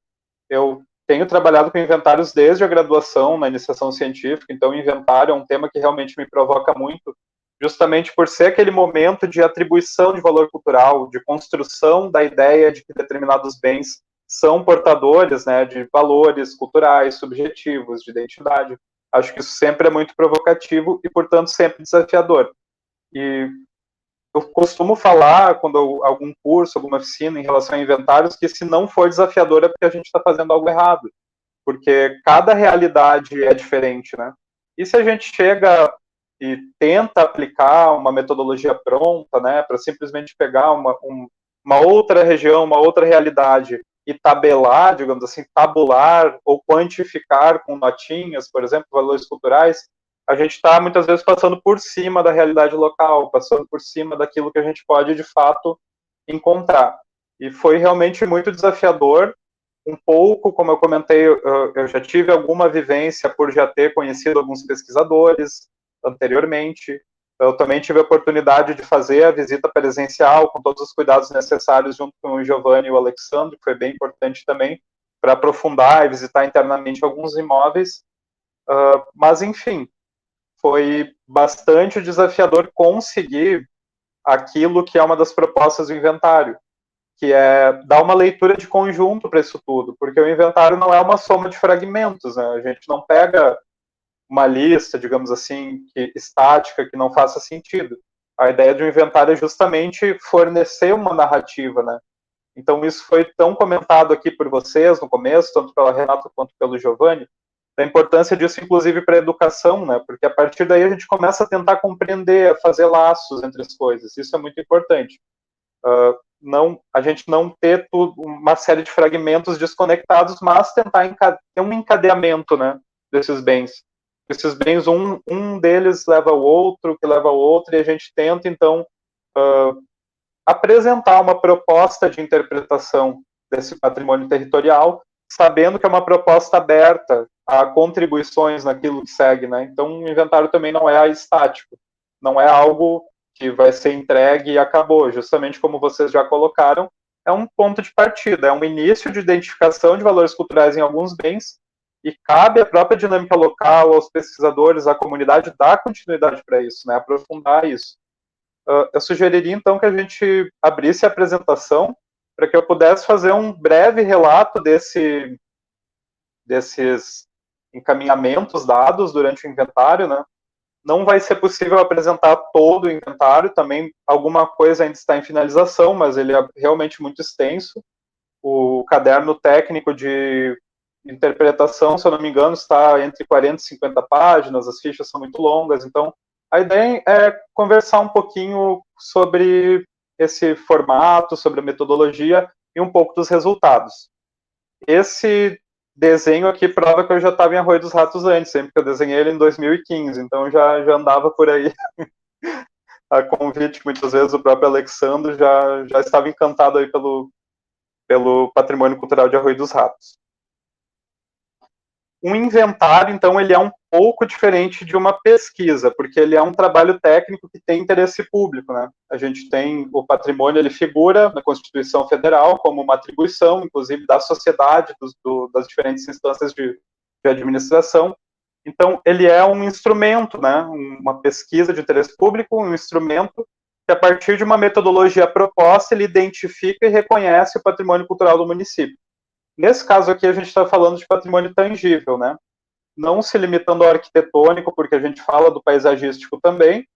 Eu tenho trabalhado com inventários desde a graduação, na iniciação científica, então inventário é um tema que realmente me provoca muito, justamente por ser aquele momento de atribuição de valor cultural, de construção da ideia de que determinados bens são portadores, né, de valores culturais, subjetivos, de identidade. Acho que isso sempre é muito provocativo e, portanto, sempre desafiador. E eu costumo falar, quando algum curso, alguma oficina em relação a inventários, que se não for desafiador é porque a gente está fazendo algo errado, porque cada realidade é diferente, né? E se a gente chega e tenta aplicar uma metodologia pronta, né, para simplesmente pegar uma outra região, uma outra realidade e tabelar, digamos assim, tabular ou quantificar com notinhas, por exemplo, valores culturais, a gente está muitas vezes passando por cima da realidade local, passando por cima daquilo que a gente pode de fato encontrar. E foi realmente muito desafiador. Um pouco, como eu comentei, eu já tive alguma vivência por já ter conhecido alguns pesquisadores anteriormente. Eu também tive a oportunidade de fazer a visita presencial com todos os cuidados necessários junto com o Giovanni e o Alexandre, que foi bem importante também para aprofundar e visitar internamente alguns imóveis. Mas, enfim, foi bastante desafiador conseguir aquilo que é uma das propostas do inventário, que é dar uma leitura de conjunto para isso tudo, porque o inventário não é uma soma de fragmentos, né? A gente não pega uma lista, digamos assim, estática, que não faça sentido. A ideia de um inventário é justamente fornecer uma narrativa, né? Então isso foi tão comentado aqui por vocês no começo, tanto pela Renata quanto pelo Giovanni, da importância disso, inclusive, para a educação, né? Porque a partir daí a gente começa a tentar compreender, a fazer laços entre as coisas. Isso é muito importante. A gente não ter uma série de fragmentos desconectados, mas tentar ter um encadeamento, né, desses bens. Esses bens, um deles leva ao outro, que leva ao outro, e a gente tenta, então, apresentar uma proposta de interpretação desse patrimônio territorial, sabendo que é uma proposta aberta a contribuições naquilo que segue, né? Então, o inventário também não é estático, não é algo que vai ser entregue e acabou. Justamente como vocês já colocaram, é um ponto de partida, é um início de identificação de valores culturais em alguns bens, e cabe à própria dinâmica local, aos pesquisadores, à comunidade, dar continuidade para isso, né? Aprofundar isso. Eu sugeriria, então, que a gente abrisse a apresentação para que eu pudesse fazer um breve relato desses encaminhamentos dados durante o inventário, né? Não vai ser possível apresentar todo o inventário, também alguma coisa ainda está em finalização, mas ele é realmente muito extenso. O caderno técnico de interpretação, se eu não me engano, está entre 40 e 50 páginas, as fichas são muito longas, então a ideia é conversar um pouquinho sobre esse formato, sobre a metodologia e um pouco dos resultados. Esse desenho aqui prova que eu já estava em Arroio dos Ratos antes, sempre que eu desenhei ele em 2015, então já andava por aí. A convite, muitas vezes, o próprio Alexandre já estava encantado aí pelo patrimônio cultural de Arroio dos Ratos. Um inventário, então, ele é um pouco diferente de uma pesquisa, porque ele é um trabalho técnico que tem interesse público, né? A gente tem o patrimônio, ele figura na Constituição Federal como uma atribuição, inclusive, da sociedade, das diferentes instâncias de administração. Então, ele é um instrumento, né? Uma pesquisa de interesse público, um instrumento que, a partir de uma metodologia proposta, ele identifica e reconhece o patrimônio cultural do município. Nesse caso aqui, a gente está falando de patrimônio tangível, né? Não se limitando ao arquitetônico, porque a gente fala do paisagístico também,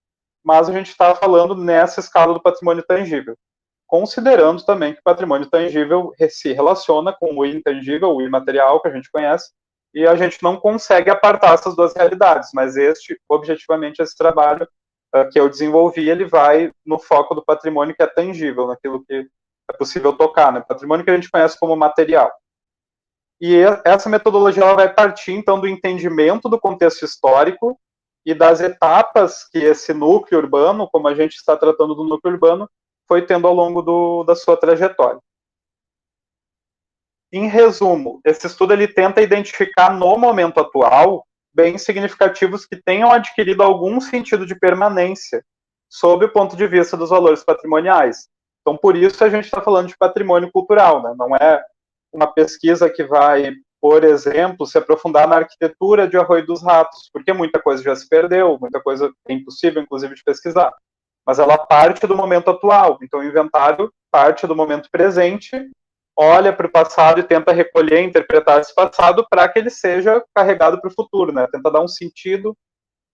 mas a gente está falando nessa escala do patrimônio tangível, considerando também que o patrimônio tangível se relaciona com o intangível, o imaterial que a gente conhece, e a gente não consegue apartar essas duas realidades, mas objetivamente, esse trabalho que eu desenvolvi, ele vai no foco do patrimônio que é tangível, naquilo que é possível tocar, né? Patrimônio que a gente conhece como material. E essa metodologia ela vai partir, então, do entendimento do contexto histórico e das etapas que esse núcleo urbano, como a gente está tratando do núcleo urbano, foi tendo ao longo da sua trajetória. em resumo, esse estudo ele tenta identificar no momento atual bens significativos que tenham adquirido algum sentido de permanência sob o ponto de vista dos valores patrimoniais. Então, por isso a gente está falando de patrimônio cultural, né? Não é uma pesquisa que vai, por exemplo, se aprofundar na arquitetura de Arroio dos Ratos, porque muita coisa já se perdeu, muita coisa é impossível, inclusive, de pesquisar. Mas ela parte do momento atual. Então, o inventário parte do momento presente, olha para o passado e tenta recolher, interpretar esse passado para que ele seja carregado para o futuro, né? Tenta dar um sentido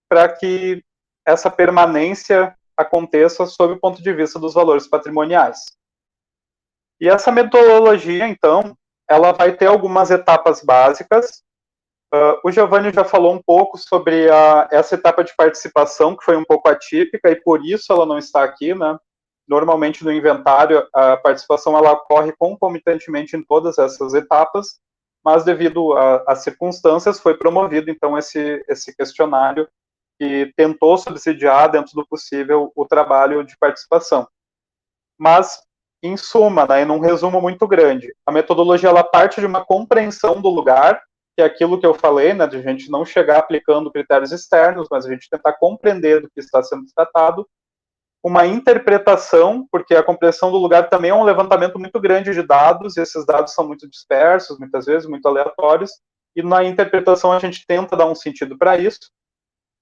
para que essa permanência aconteça sob o ponto de vista dos valores patrimoniais. E essa metodologia, então, ela vai ter algumas etapas básicas. O Giovanni já falou um pouco sobre essa etapa de participação, que foi um pouco atípica, e por isso ela não está aqui, né? Normalmente no inventário, a participação ela ocorre concomitantemente em todas essas etapas, mas devido às circunstâncias, foi promovido, então, esse questionário que tentou subsidiar, dentro do possível, o trabalho de participação. Mas, em suma, né, num resumo muito grande, a metodologia ela parte de uma compreensão do lugar, que é aquilo que eu falei, né, de a gente não chegar aplicando critérios externos, mas a gente tentar compreender do que está sendo tratado, uma interpretação, porque a compreensão do lugar também é um levantamento muito grande de dados, e esses dados são muito dispersos, muitas vezes muito aleatórios, e na interpretação a gente tenta dar um sentido para isso.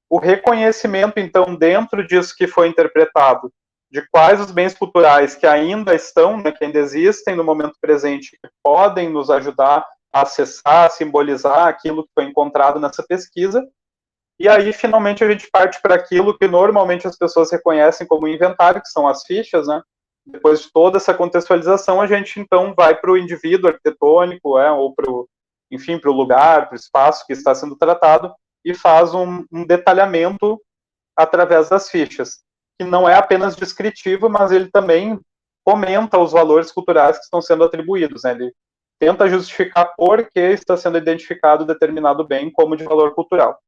O reconhecimento, então, dentro disso que foi interpretado, de quais os bens culturais que ainda estão, né, que ainda existem no momento presente, que podem nos ajudar a acessar, a simbolizar aquilo que foi encontrado nessa pesquisa. E aí, finalmente, a gente parte para aquilo que normalmente as pessoas reconhecem como inventário, que são as fichas, né? Depois de toda essa contextualização, a gente, então, vai para o indivíduo arquitetônico, ou para o lugar, para o espaço que está sendo tratado, e faz um detalhamento através das fichas, que não é apenas descritivo, mas ele também comenta os valores culturais que estão sendo atribuídos, né? Ele tenta justificar por que está sendo identificado determinado bem como de valor cultural.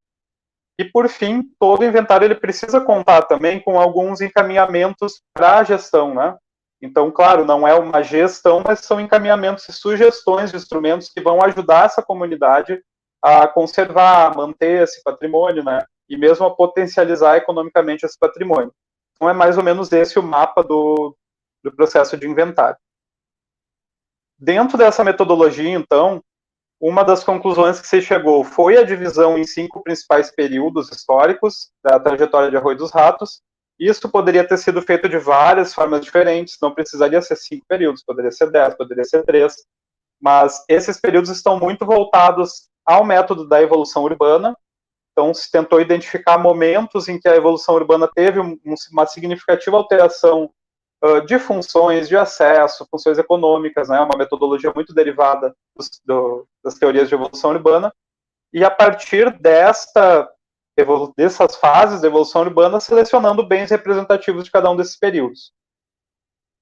E, por fim, todo inventário ele precisa contar também com alguns encaminhamentos para a gestão, né? Então, claro, não é uma gestão, mas são encaminhamentos e sugestões de instrumentos que vão ajudar essa comunidade a conservar, a manter esse patrimônio, né? E mesmo a potencializar economicamente esse patrimônio. Então, é mais ou menos esse o mapa do processo de inventário. Dentro dessa metodologia, então, uma das conclusões que se chegou foi a divisão em 5 principais períodos históricos da trajetória de Arroio dos Ratos. Isso poderia ter sido feito de várias formas diferentes, não precisaria ser 5 períodos, poderia ser 10, poderia ser 3, mas esses períodos estão muito voltados ao método da evolução urbana. Então, se tentou identificar momentos em que a evolução urbana teve uma significativa alteração de funções de acesso, funções econômicas, né, uma metodologia muito derivada das teorias de evolução urbana, e a partir dessas fases da evolução urbana, selecionando bens representativos de cada um desses períodos.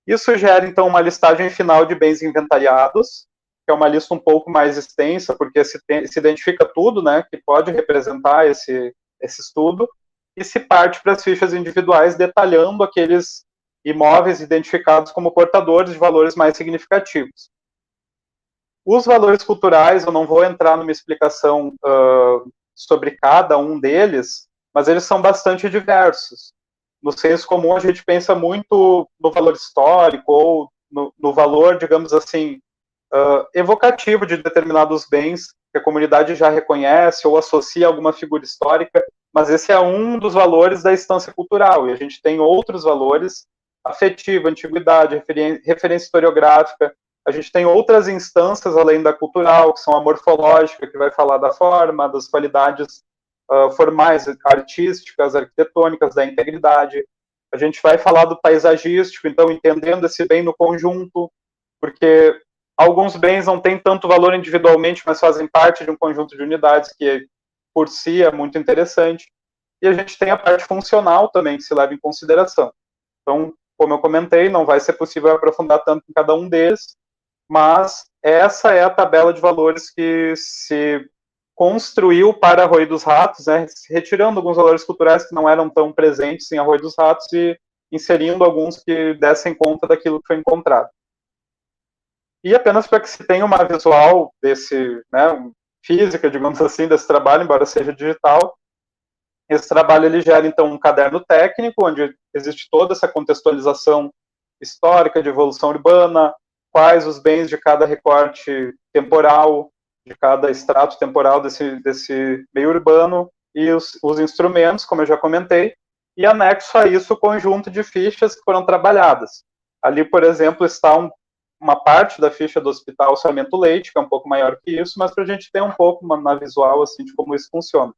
Isso gera, então, uma listagem final de bens inventariados, que é uma lista um pouco mais extensa, porque se identifica tudo, né, que pode representar esse estudo, e se parte para as fichas individuais, detalhando aqueles imóveis identificados como portadores de valores mais significativos. Os valores culturais, eu não vou entrar numa explicação sobre cada um deles, mas eles são bastante diversos. No senso comum, a gente pensa muito no valor histórico, ou no valor, digamos assim, evocativo de determinados bens que a comunidade já reconhece ou associa a alguma figura histórica, mas esse é um dos valores da instância cultural, e a gente tem outros valores, afetiva, antiguidade, referência historiográfica. A gente tem outras instâncias além da cultural, que são a morfológica, que vai falar da forma, das qualidades formais, artísticas, arquitetônicas, da integridade. A gente vai falar do paisagístico, então entendendo esse bem no conjunto, porque alguns bens não têm tanto valor individualmente, mas fazem parte de um conjunto de unidades que, por si, é muito interessante. E a gente tem a parte funcional também, que se leva em consideração. Então, como eu comentei, não vai ser possível aprofundar tanto em cada um deles, mas essa é a tabela de valores que se construiu para Arroio dos Ratos, né, retirando alguns valores culturais que não eram tão presentes em Arroio dos Ratos e inserindo alguns que dessem conta daquilo que foi encontrado. E apenas para que se tenha uma visual desse, né, física, digamos assim, desse trabalho, embora seja digital, esse trabalho ele gera, então, um caderno técnico, onde existe toda essa contextualização histórica de evolução urbana, quais os bens de cada recorte temporal, de cada extrato temporal desse meio urbano, e os instrumentos, como eu já comentei, e anexo a isso o conjunto de fichas que foram trabalhadas. Ali, por exemplo, está uma parte da ficha do Hospital Sarmento Leite, que é um pouco maior que isso, mas para a gente ter um pouco uma visual assim, de como isso funciona.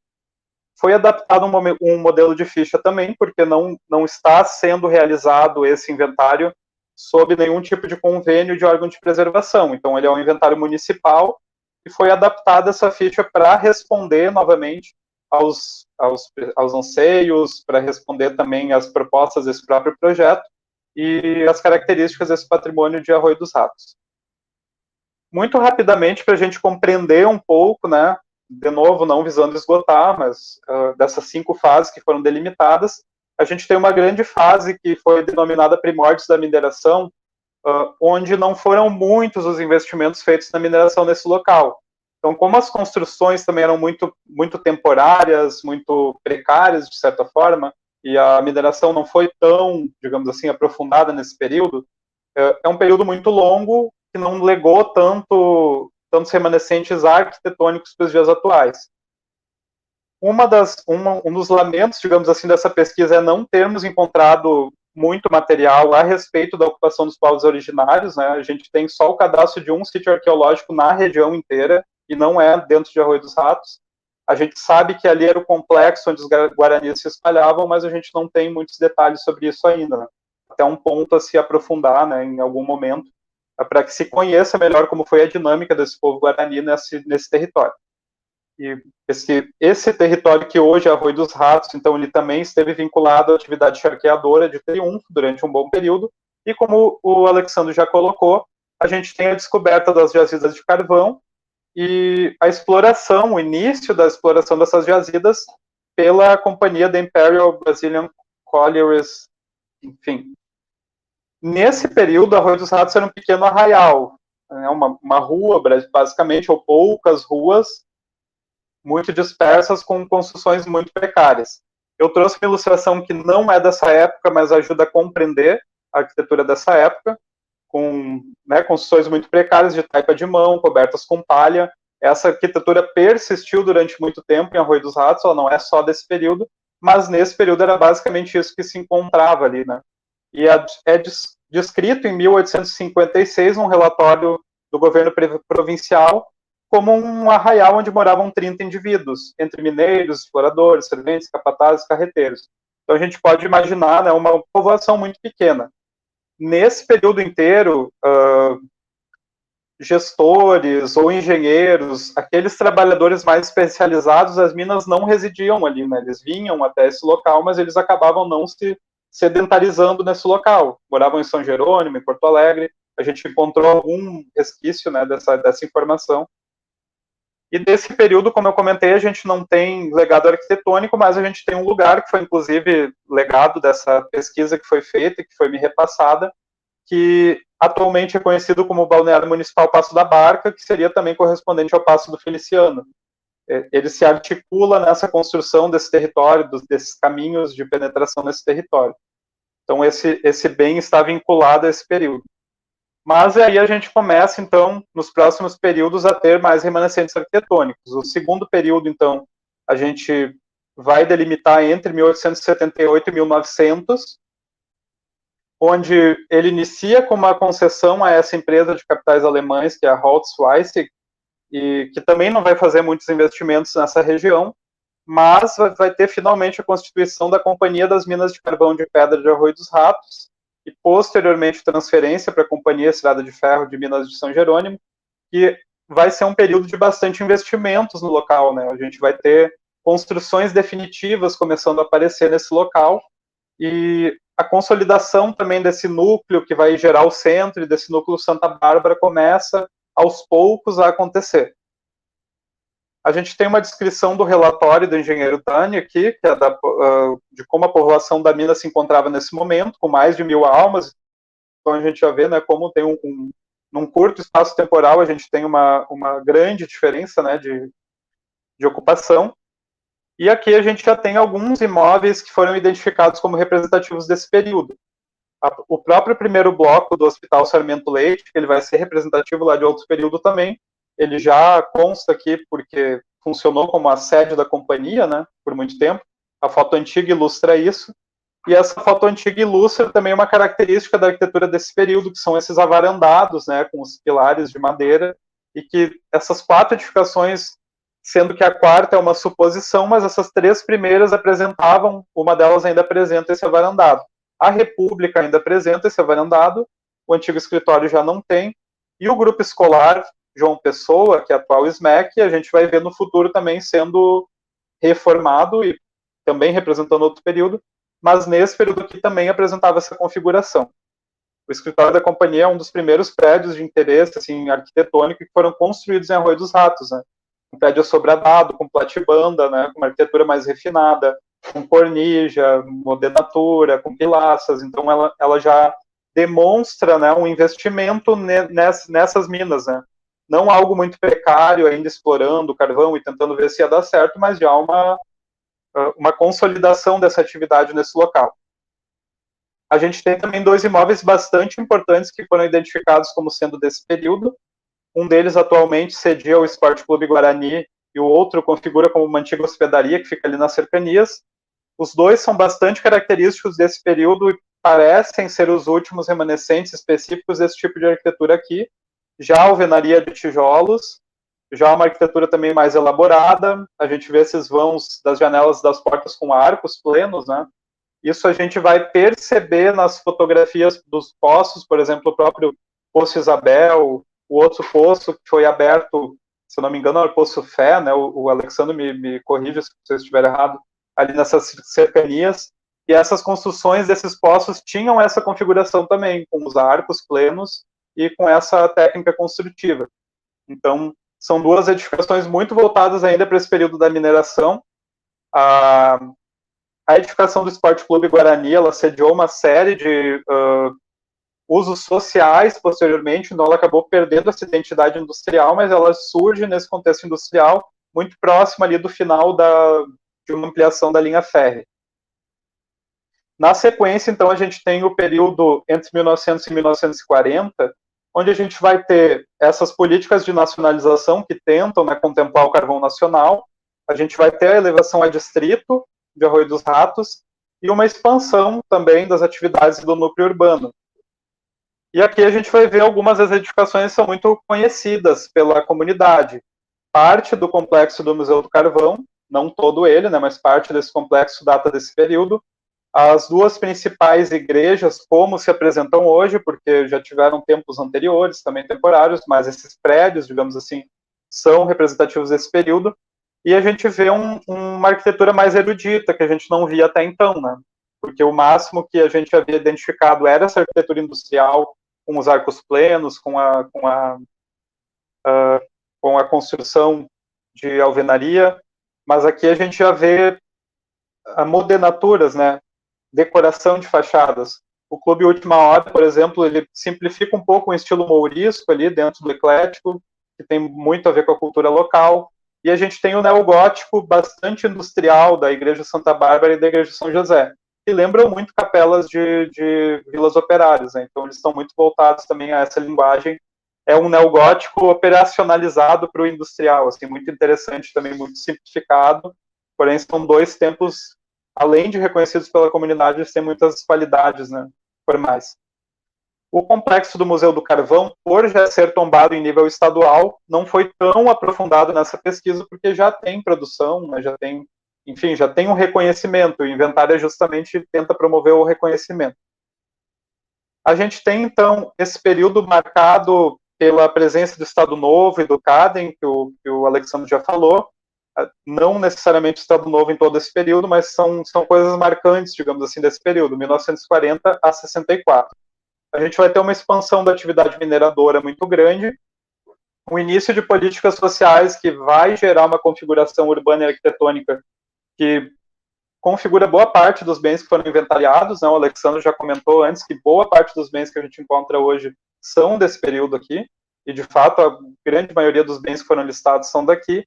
Foi adaptado um modelo de ficha também, porque não está sendo realizado esse inventário sob nenhum tipo de convênio de órgão de preservação. Então, ele é um inventário municipal e foi adaptada essa ficha para responder novamente aos anseios, para responder também às propostas desse próprio projeto e as características desse patrimônio de Arroio dos Ratos. Muito rapidamente, para a gente compreender um pouco, né, de novo, não visando esgotar, mas dessas 5 fases que foram delimitadas, a gente tem uma grande fase que foi denominada Primórdios da Mineração, onde não foram muitos os investimentos feitos na mineração nesse local. Então, como as construções também eram muito, muito temporárias, muito precárias, de certa forma, e a mineração não foi tão, digamos assim, aprofundada nesse período, é um período muito longo que não legou tantos remanescentes arquitetônicos para os dias atuais. Um dos lamentos, digamos assim, dessa pesquisa é não termos encontrado muito material a respeito da ocupação dos povos originários, né? A gente tem só o cadastro de um sítio arqueológico na região inteira, e não é dentro de Arroio dos Ratos. A gente sabe que ali era o complexo onde os guaranis se espalhavam, mas a gente não tem muitos detalhes sobre isso ainda, né? Até um ponto a se aprofundar, né, em algum momento, para que se conheça melhor como foi a dinâmica desse povo guarani nesse território. E esse território que hoje é Arroio dos Ratos, então ele também esteve vinculado à atividade charqueadora de Triunfo durante um bom período, e como o Alexandre já colocou, a gente tem a descoberta das jazidas de carvão e a exploração, o início da exploração dessas jazidas pela companhia da Imperial Brazilian Collieries, enfim. Nesse período, Arroio dos Ratos era um pequeno arraial, né, uma rua, basicamente, ou poucas ruas, muito dispersas, com construções muito precárias. Eu trouxe uma ilustração que não é dessa época, mas ajuda a compreender a arquitetura dessa época, com, né, construções muito precárias, de taipa de mão, cobertas com palha. Essa arquitetura persistiu durante muito tempo em Arroio dos Ratos, ela não é só desse período, mas nesse período era basicamente isso que se encontrava ali, né? E é descrito em 1856, num relatório do governo provincial, como um arraial onde moravam 30 indivíduos, entre mineiros, exploradores, serventes, capatazes, carreteiros. Então a gente pode imaginar, né, uma povoação muito pequena. Nesse período inteiro, gestores ou engenheiros, aqueles trabalhadores mais especializados, as minas não residiam ali, né? Eles vinham até esse local, mas eles acabavam não se sedentarizando nesse local. Moravam em São Jerônimo, em Porto Alegre. A gente encontrou algum resquício, né, dessa informação. E desse período, como eu comentei, a gente não tem legado arquitetônico, mas a gente tem um lugar que foi, inclusive, legado dessa pesquisa que foi feita e que foi me repassada, que atualmente é conhecido como Balneário Municipal Passo da Barca, que seria também correspondente ao Passo do Feliciano. Ele se articula nessa construção desse território, desses caminhos de penetração nesse território. Então, esse bem está vinculado a esse período. Mas aí a gente começa, então, nos próximos períodos, a ter mais remanescentes arquitetônicos. O segundo período, então, a gente vai delimitar entre 1878 e 1900, onde ele inicia com uma concessão a essa empresa de capitais alemães, que é a Holz-Weissig, e que também não vai fazer muitos investimentos nessa região, mas vai ter finalmente a constituição da Companhia das Minas de Carvão de Pedra de Arroio dos Ratos, e posteriormente transferência para a Companhia Estrada de Ferro de Minas de São Jerônimo, que vai ser um período de bastante investimentos no local, né? A gente vai ter construções definitivas começando a aparecer nesse local, e a consolidação também desse núcleo que vai gerar o centro, e desse núcleo Santa Bárbara, começa aos poucos a acontecer. A gente tem uma descrição do relatório do engenheiro Tani aqui, que é de como a povoação da mina se encontrava nesse momento, com mais de 1.000 almas. Então a gente já vê, né, como tem num curto espaço temporal, a gente tem uma grande diferença, né, de ocupação. E aqui a gente já tem alguns imóveis que foram identificados como representativos desse período. O próprio primeiro bloco do Hospital Sarmento Leite, que ele vai ser representativo lá de outro período também, ele já consta aqui porque funcionou como a sede da companhia, né, por muito tempo. A foto antiga ilustra isso. E essa foto antiga ilustra também uma característica da arquitetura desse período, que são esses avarandados, né, com os pilares de madeira, e que essas 4 edificações, sendo que a quarta é uma suposição, mas essas 3 primeiras apresentavam, uma delas ainda apresenta esse avarandado. A República ainda apresenta esse avarandado, o antigo escritório já não tem, e o grupo escolar João Pessoa, que é atual SMEC, a gente vai ver no futuro também sendo reformado e também representando outro período, mas nesse período aqui também apresentava essa configuração. O escritório da companhia é um dos primeiros prédios de interesse assim, arquitetônico que foram construídos em Arroio dos Ratos, né? Um prédio sobradado, com platibanda, né? Com uma arquitetura mais refinada, com cornija, modenatura, com pilastras, então ela já demonstra, né, um investimento nessas minas, né? Não algo muito precário, ainda explorando o carvão e tentando ver se ia dar certo, mas já uma consolidação dessa atividade nesse local. A gente tem também 2 imóveis bastante importantes que foram identificados como sendo desse período. Um deles atualmente cedia ao Esporte Clube Guarani e o outro configura como uma antiga hospedaria que fica ali nas cercanias. Os 2 são bastante característicos desse período e parecem ser os últimos remanescentes específicos desse tipo de arquitetura aqui. Já a alvenaria de tijolos, já uma arquitetura também mais elaborada, a gente vê esses vãos das janelas das portas com arcos plenos, né? Isso a gente vai perceber nas fotografias dos poços, por exemplo, o próprio Poço Isabel, o outro poço que foi aberto, se eu não me engano, era o Poço Fé, né? O Alexandre me corrige se eu estiver errado, ali nessas cercanias, e essas construções desses poços tinham essa configuração também, com os arcos plenos e com essa técnica construtiva. Então, são 2 edificações muito voltadas ainda para esse período da mineração. A edificação do Esporte Clube Guarani, ela sediou uma série de usos sociais posteriormente, então ela acabou perdendo essa identidade industrial, mas ela surge nesse contexto industrial muito próximo ali do final de uma ampliação da linha férrea. Na sequência, então, a gente tem o período entre 1900 e 1940, onde a gente vai ter essas políticas de nacionalização que tentam, né, contemplar o carvão nacional, a gente vai ter a elevação a distrito de Arroio dos Ratos e uma expansão também das atividades do núcleo urbano. E aqui a gente vai ver algumas das edificações que são muito conhecidas pela comunidade. Parte do complexo do Museu do Carvão, não todo ele, né, mas parte desse complexo data desse período. As 2 principais igrejas, como se apresentam hoje, porque já tiveram tempos anteriores, também temporários, mas esses prédios, digamos assim, são representativos desse período. E a gente vê uma arquitetura mais erudita, que a gente não via até então, né? Porque o máximo que a gente havia identificado era essa arquitetura industrial, com os arcos plenos, com a construção de alvenaria, mas aqui a gente já vê modenaturas, né? Decoração de fachadas. O Clube Última Hora, por exemplo, ele simplifica um pouco o estilo mourisco ali dentro do eclético, que tem muito a ver com a cultura local. E a gente tem o neogótico bastante industrial da Igreja Santa Bárbara e da Igreja São José, que lembram muito capelas de vilas operárias, né? Então eles estão muito voltados também a essa linguagem. É um neogótico operacionalizado para o industrial, assim, muito interessante também, muito simplificado, porém são 2 tempos, além de reconhecidos pela comunidade, eles têm muitas qualidades, né, formais. O complexo do Museu do Carvão, por já ser tombado em nível estadual, não foi tão aprofundado nessa pesquisa, porque já tem produção, né, já tem um reconhecimento. O inventário justamente tenta promover o reconhecimento. A gente tem, então, esse período marcado pela presença do Estado Novo e do CADEM, que o Alexandre já falou, não necessariamente Estado Novo em todo esse período, mas são coisas marcantes, digamos assim, desse período, 1940 a 64. A gente vai ter uma expansão da atividade mineradora muito grande, o início de políticas sociais que vai gerar uma configuração urbana e arquitetônica que configura boa parte dos bens que foram inventariados, né? O Alexandre já comentou antes que boa parte dos bens que a gente encontra hoje são desse período aqui, e de fato a grande maioria dos bens que foram listados são daqui.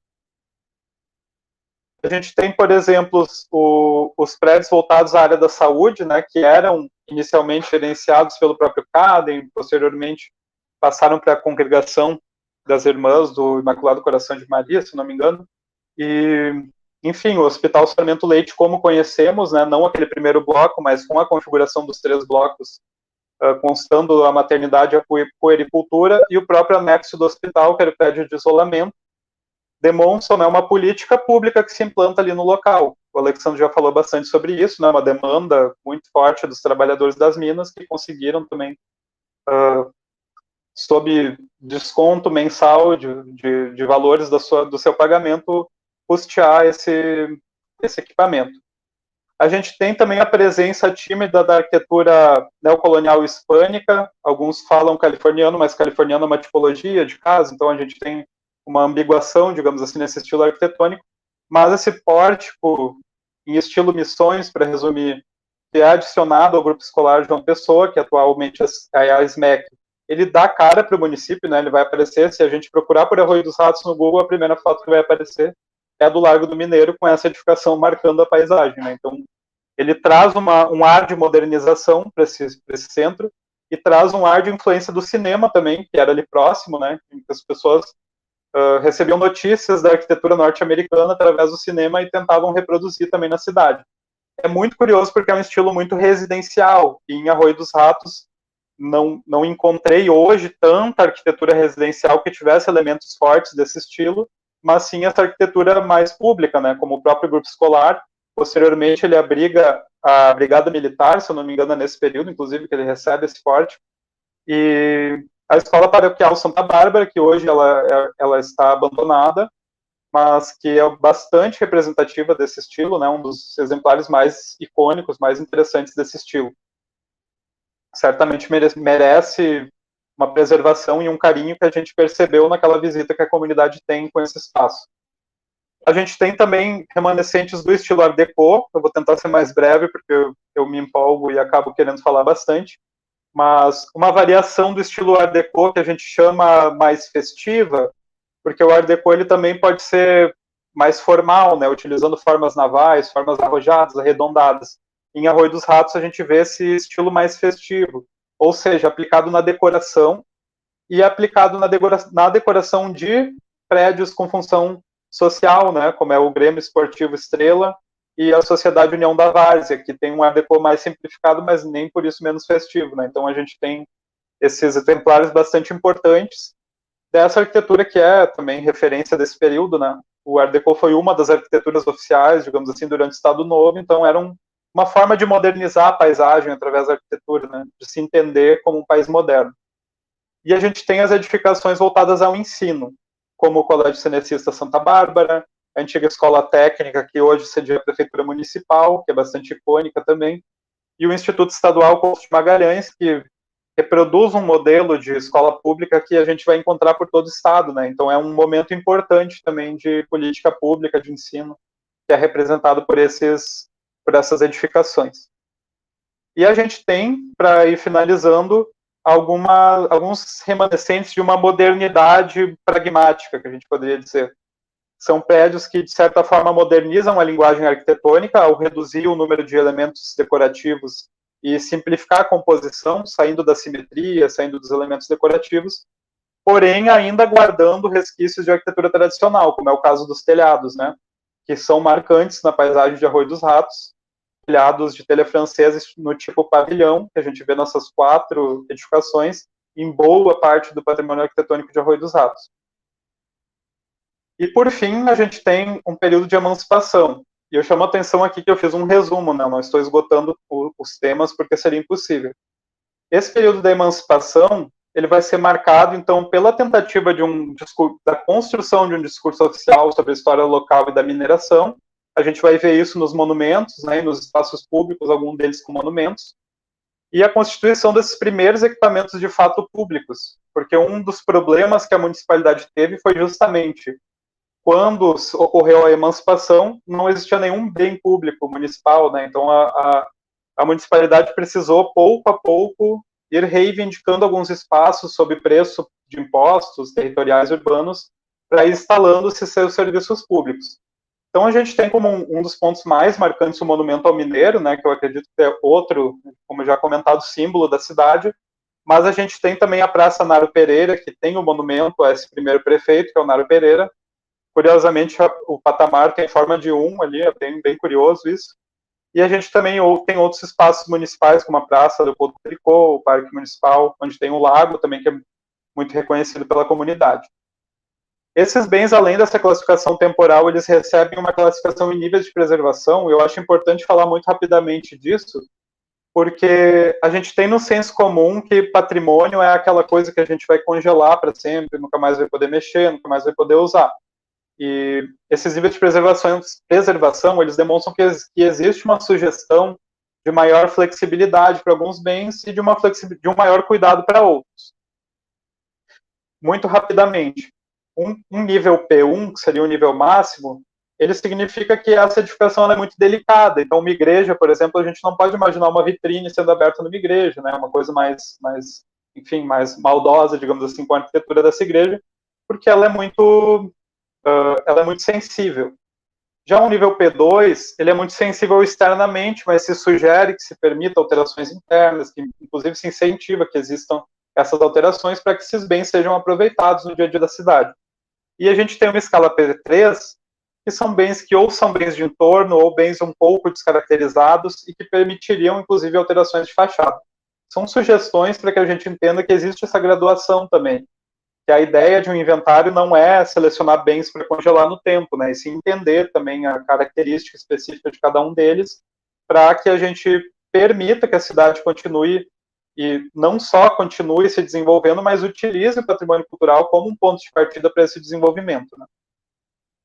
A gente tem, por exemplo, os prédios voltados à área da saúde, né, que eram inicialmente gerenciados pelo próprio Caden, posteriormente passaram para a congregação das Irmãs do Imaculado Coração de Maria, se não me engano. E, enfim, o Hospital Sarmento Leite, como conhecemos, né, não aquele primeiro bloco, mas com a configuração dos 3 blocos, constando a maternidade, a puericultura e o próprio anexo do hospital, que era o prédio de isolamento, demonstram, né, uma política pública que se implanta ali no local. O Alexandre já falou bastante sobre isso, né, uma demanda muito forte dos trabalhadores das minas que conseguiram também, sob desconto mensal de valores do seu pagamento, custear esse equipamento. A gente tem também a presença tímida da arquitetura neocolonial hispânica, alguns falam californiano, mas californiano é uma tipologia de casa, então a gente tem uma ambiguação, digamos assim, nesse estilo arquitetônico, mas esse pórtico em estilo Missões, para resumir, que é adicionado ao Grupo Escolar João Pessoa, que atualmente é a SMEC, ele dá cara para o município, né? Ele vai aparecer, se a gente procurar por Arroio dos Ratos no Google, a primeira foto que vai aparecer é a do Largo do Mineiro, com essa edificação marcando a paisagem, né? Então, ele traz um ar de modernização para esse centro e traz um ar de influência do cinema também, que era ali próximo, né? Em que as pessoas recebiam notícias da arquitetura norte-americana através do cinema e tentavam reproduzir também na cidade. É muito curioso porque é um estilo muito residencial, e em Arroio dos Ratos não encontrei hoje tanta arquitetura residencial que tivesse elementos fortes desse estilo, mas sim essa arquitetura mais pública, né, como o próprio grupo escolar. Posteriormente, ele abriga a Brigada Militar, se eu não me engano, é nesse período, inclusive, que ele recebe esse pórtico. E a Escola Paroquial Santa Bárbara, que hoje ela está abandonada, mas que é bastante representativa desse estilo, né, um dos exemplares mais icônicos, mais interessantes desse estilo. Certamente merece uma preservação e um carinho que a gente percebeu naquela visita que a comunidade tem com esse espaço. A gente tem também remanescentes do estilo Art Deco, eu vou tentar ser mais breve, porque eu me empolgo e acabo querendo falar bastante, mas uma variação do estilo Art Deco que a gente chama mais festiva, porque o Art Deco ele também pode ser mais formal, né, utilizando formas navais, formas arrojadas, arredondadas. Em Arroio dos Ratos a gente vê esse estilo mais festivo, ou seja, aplicado na decoração e aplicado na decoração de prédios com função social, né, como é o Grêmio Esportivo Estrela e a Sociedade União da Várzea, que tem um Art Deco mais simplificado, mas nem por isso menos festivo, né? Então a gente tem esses exemplares bastante importantes dessa arquitetura que é também referência desse período, né? O Art Deco foi uma das arquiteturas oficiais, digamos assim, durante o Estado Novo, então era uma forma de modernizar a paisagem através da arquitetura, né? De se entender como um país moderno. E a gente tem as edificações voltadas ao ensino, como o Colégio Cenecista Santa Bárbara, a antiga escola técnica, que hoje cedia a Prefeitura Municipal, que é bastante icônica também, e o Instituto Estadual Couto de Magalhães, que reproduz um modelo de escola pública que a gente vai encontrar por todo o estado, né? Então é um momento importante também de política pública de ensino, que é representado por essas edificações. E a gente tem, para ir finalizando, alguns remanescentes de uma modernidade pragmática, que a gente poderia dizer. São prédios que, de certa forma, modernizam a linguagem arquitetônica ao reduzir o número de elementos decorativos e simplificar a composição, saindo da simetria, saindo dos elementos decorativos, porém ainda guardando resquícios de arquitetura tradicional, como é o caso dos telhados, né, que são marcantes na paisagem de Arroio dos Ratos, telhados de telha francesa no tipo pavilhão, que a gente vê nessas 4 edificações, em boa parte do patrimônio arquitetônico de Arroio dos Ratos. E, por fim, a gente tem um período de emancipação. E eu chamo a atenção aqui que eu fiz um resumo, né? Não estou esgotando os temas porque seria impossível. Esse período da emancipação, ele vai ser marcado, então, pela tentativa da construção de um discurso oficial sobre a história local e da mineração. A gente vai ver isso nos monumentos, né, nos espaços públicos, alguns deles com monumentos, e a constituição desses primeiros equipamentos de fato públicos, porque um dos problemas que a municipalidade teve foi justamente quando ocorreu a emancipação, não existia nenhum bem público municipal, né, então a municipalidade precisou, pouco a pouco, ir reivindicando alguns espaços sob preço de impostos territoriais urbanos para ir instalando esses seus serviços públicos. Então, a gente tem como um dos pontos mais marcantes o Monumento ao Mineiro, né, que eu acredito que é outro, como já comentado, símbolo da cidade, mas a gente tem também a Praça Naro Pereira, que tem o monumento a esse primeiro prefeito, que é o Naro Pereira. Curiosamente, o patamar tem forma de 1 ali, é bem curioso isso. E a gente também tem outros espaços municipais, como a Praça do Couto Tricô, o Parque Municipal, onde tem o lago também, que é muito reconhecido pela comunidade. Esses bens, além dessa classificação temporal, eles recebem uma classificação em níveis de preservação, e eu acho importante falar muito rapidamente disso, porque a gente tem no senso comum que patrimônio é aquela coisa que a gente vai congelar para sempre, nunca mais vai poder mexer, nunca mais vai poder usar. E esses níveis de preservação eles demonstram que existe uma sugestão de maior flexibilidade para alguns bens e de um maior cuidado para outros. Muito rapidamente, um nível P1, que seria o nível máximo, ele significa que essa edificação ela é muito delicada. Então, uma igreja, por exemplo, a gente não pode imaginar uma vitrine sendo aberta numa igreja, né? Uma coisa mais maldosa, digamos assim, com a arquitetura dessa igreja, porque ela é muito sensível. Já o nível P2, ele é muito sensível externamente, mas se sugere que se permita alterações internas, que inclusive se incentiva que existam essas alterações para que esses bens sejam aproveitados no dia a dia da cidade. E a gente tem uma escala P3, que são bens que ou são bens de entorno, ou bens um pouco descaracterizados, e que permitiriam, inclusive, alterações de fachada. São sugestões para que a gente entenda que existe essa graduação também, que a ideia de um inventário não é selecionar bens para congelar no tempo, né, e sim entender também a característica específica de cada um deles, para que a gente permita que a cidade continue, e não só continue se desenvolvendo, mas utilize o patrimônio cultural como um ponto de partida para esse desenvolvimento, né.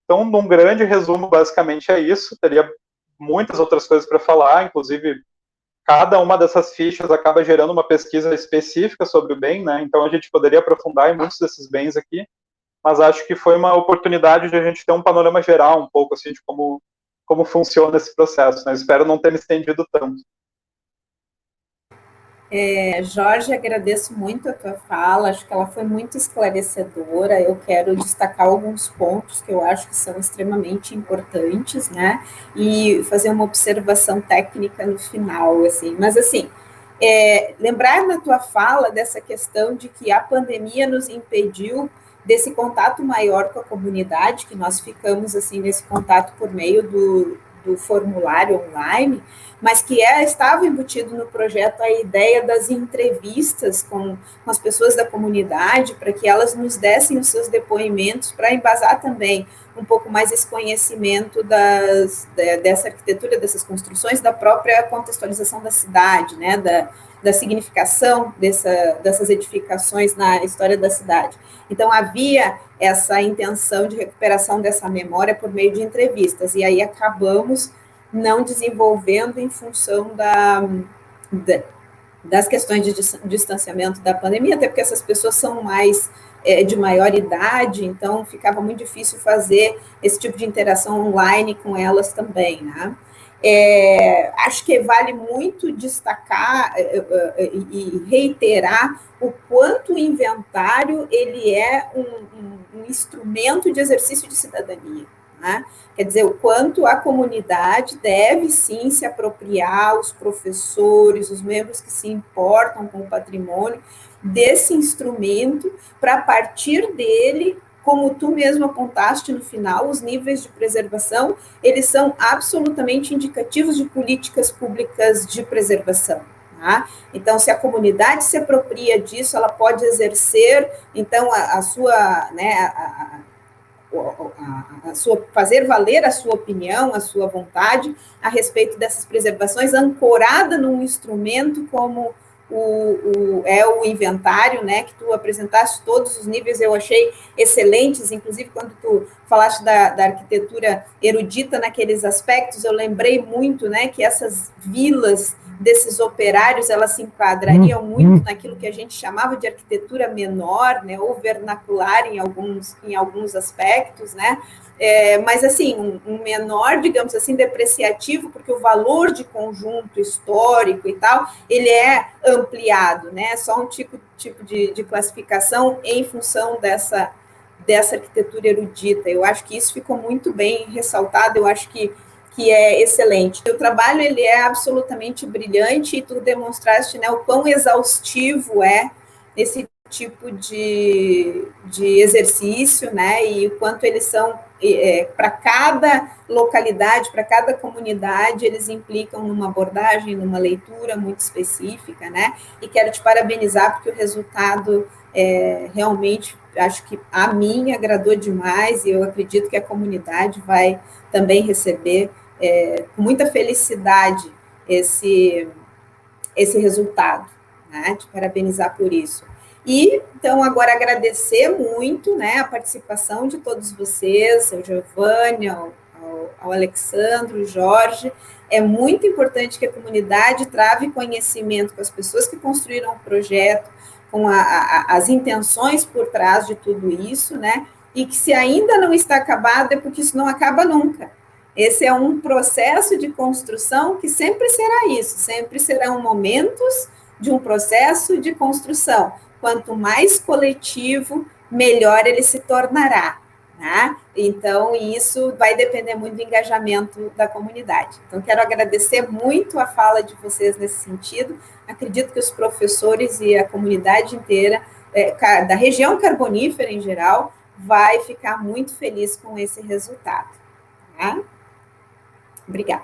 Então, num grande resumo, basicamente é isso. Teria muitas outras coisas para falar, inclusive cada uma dessas fichas acaba gerando uma pesquisa específica sobre o bem, né? Então a gente poderia aprofundar em muitos desses bens aqui, mas acho que foi uma oportunidade de a gente ter um panorama geral um pouco assim de como funciona esse processo, né? Espero não ter me estendido tanto. Jorge, agradeço muito a tua fala, acho que ela foi muito esclarecedora. Eu quero destacar alguns pontos que eu acho que são extremamente importantes, né? E fazer uma observação técnica no final, assim. Mas, assim, lembrar na tua fala dessa questão de que a pandemia nos impediu desse contato maior com a comunidade, que nós ficamos, assim, nesse contato por meio do formulário online, mas que estava embutido no projeto a ideia das entrevistas com as pessoas da comunidade, para que elas nos dessem os seus depoimentos, para embasar também um pouco mais esse conhecimento dessa arquitetura, dessas construções, da própria contextualização da cidade, né, da significação dessas edificações na história da cidade. Então, havia essa intenção de recuperação dessa memória por meio de entrevistas, e aí acabamos não desenvolvendo em função das questões de distanciamento da pandemia, até porque essas pessoas são mais de maior idade, então ficava muito difícil fazer esse tipo de interação online com elas também, né? Acho que vale muito destacar e reiterar o quanto o inventário ele é um instrumento de exercício de cidadania, né? Quer dizer, o quanto a comunidade deve sim se apropriar, os professores, os membros que se importam com o patrimônio, desse instrumento, para a partir dele, como tu mesmo apontaste no final, os níveis de preservação, eles são absolutamente indicativos de políticas públicas de preservação. Tá? Então, se a comunidade se apropria disso, ela pode exercer, então, a sua, né, fazer valer a sua opinião, a sua vontade a respeito dessas preservações, ancorada num instrumento como o inventário, né, que tu apresentaste todos os níveis, eu achei excelentes, inclusive quando tu falaste da arquitetura erudita naqueles aspectos, eu lembrei muito, né, que essas vilas desses operários, elas se enquadrariam muito naquilo que a gente chamava de arquitetura menor, né, ou vernacular em alguns aspectos, né, mas assim, um menor, digamos assim, depreciativo, porque o valor de conjunto histórico e tal, ele é ampliado, né, só um tipo de classificação em função dessa arquitetura erudita. Eu acho que isso ficou muito bem ressaltado, eu acho que é excelente. O trabalho, ele é absolutamente brilhante, e tu demonstraste, né, o quão exaustivo é esse tipo de exercício, né, e o quanto eles são, para cada localidade, para cada comunidade, eles implicam numa abordagem, numa leitura muito específica, né, e quero te parabenizar, porque o resultado realmente, acho que a mim agradou demais, e eu acredito que a comunidade vai também receber com muita felicidade esse resultado, né? Te parabenizar por isso. E, então, agora agradecer muito, né, a participação de todos vocês, ao Giovanni, ao Alexandro, ao Jorge. É muito importante que a comunidade trave conhecimento com as pessoas que construíram o projeto, com as intenções por trás de tudo isso, né, e que se ainda não está acabado, é porque isso não acaba nunca. Esse é um processo de construção que sempre será isso, sempre serão momentos de um processo de construção. Quanto mais coletivo, melhor ele se tornará, né? Então, isso vai depender muito do engajamento da comunidade. Então, quero agradecer muito a fala de vocês nesse sentido. Acredito que os professores e a comunidade inteira, da região carbonífera em geral, vai ficar muito feliz com esse resultado. Tá? Obrigada.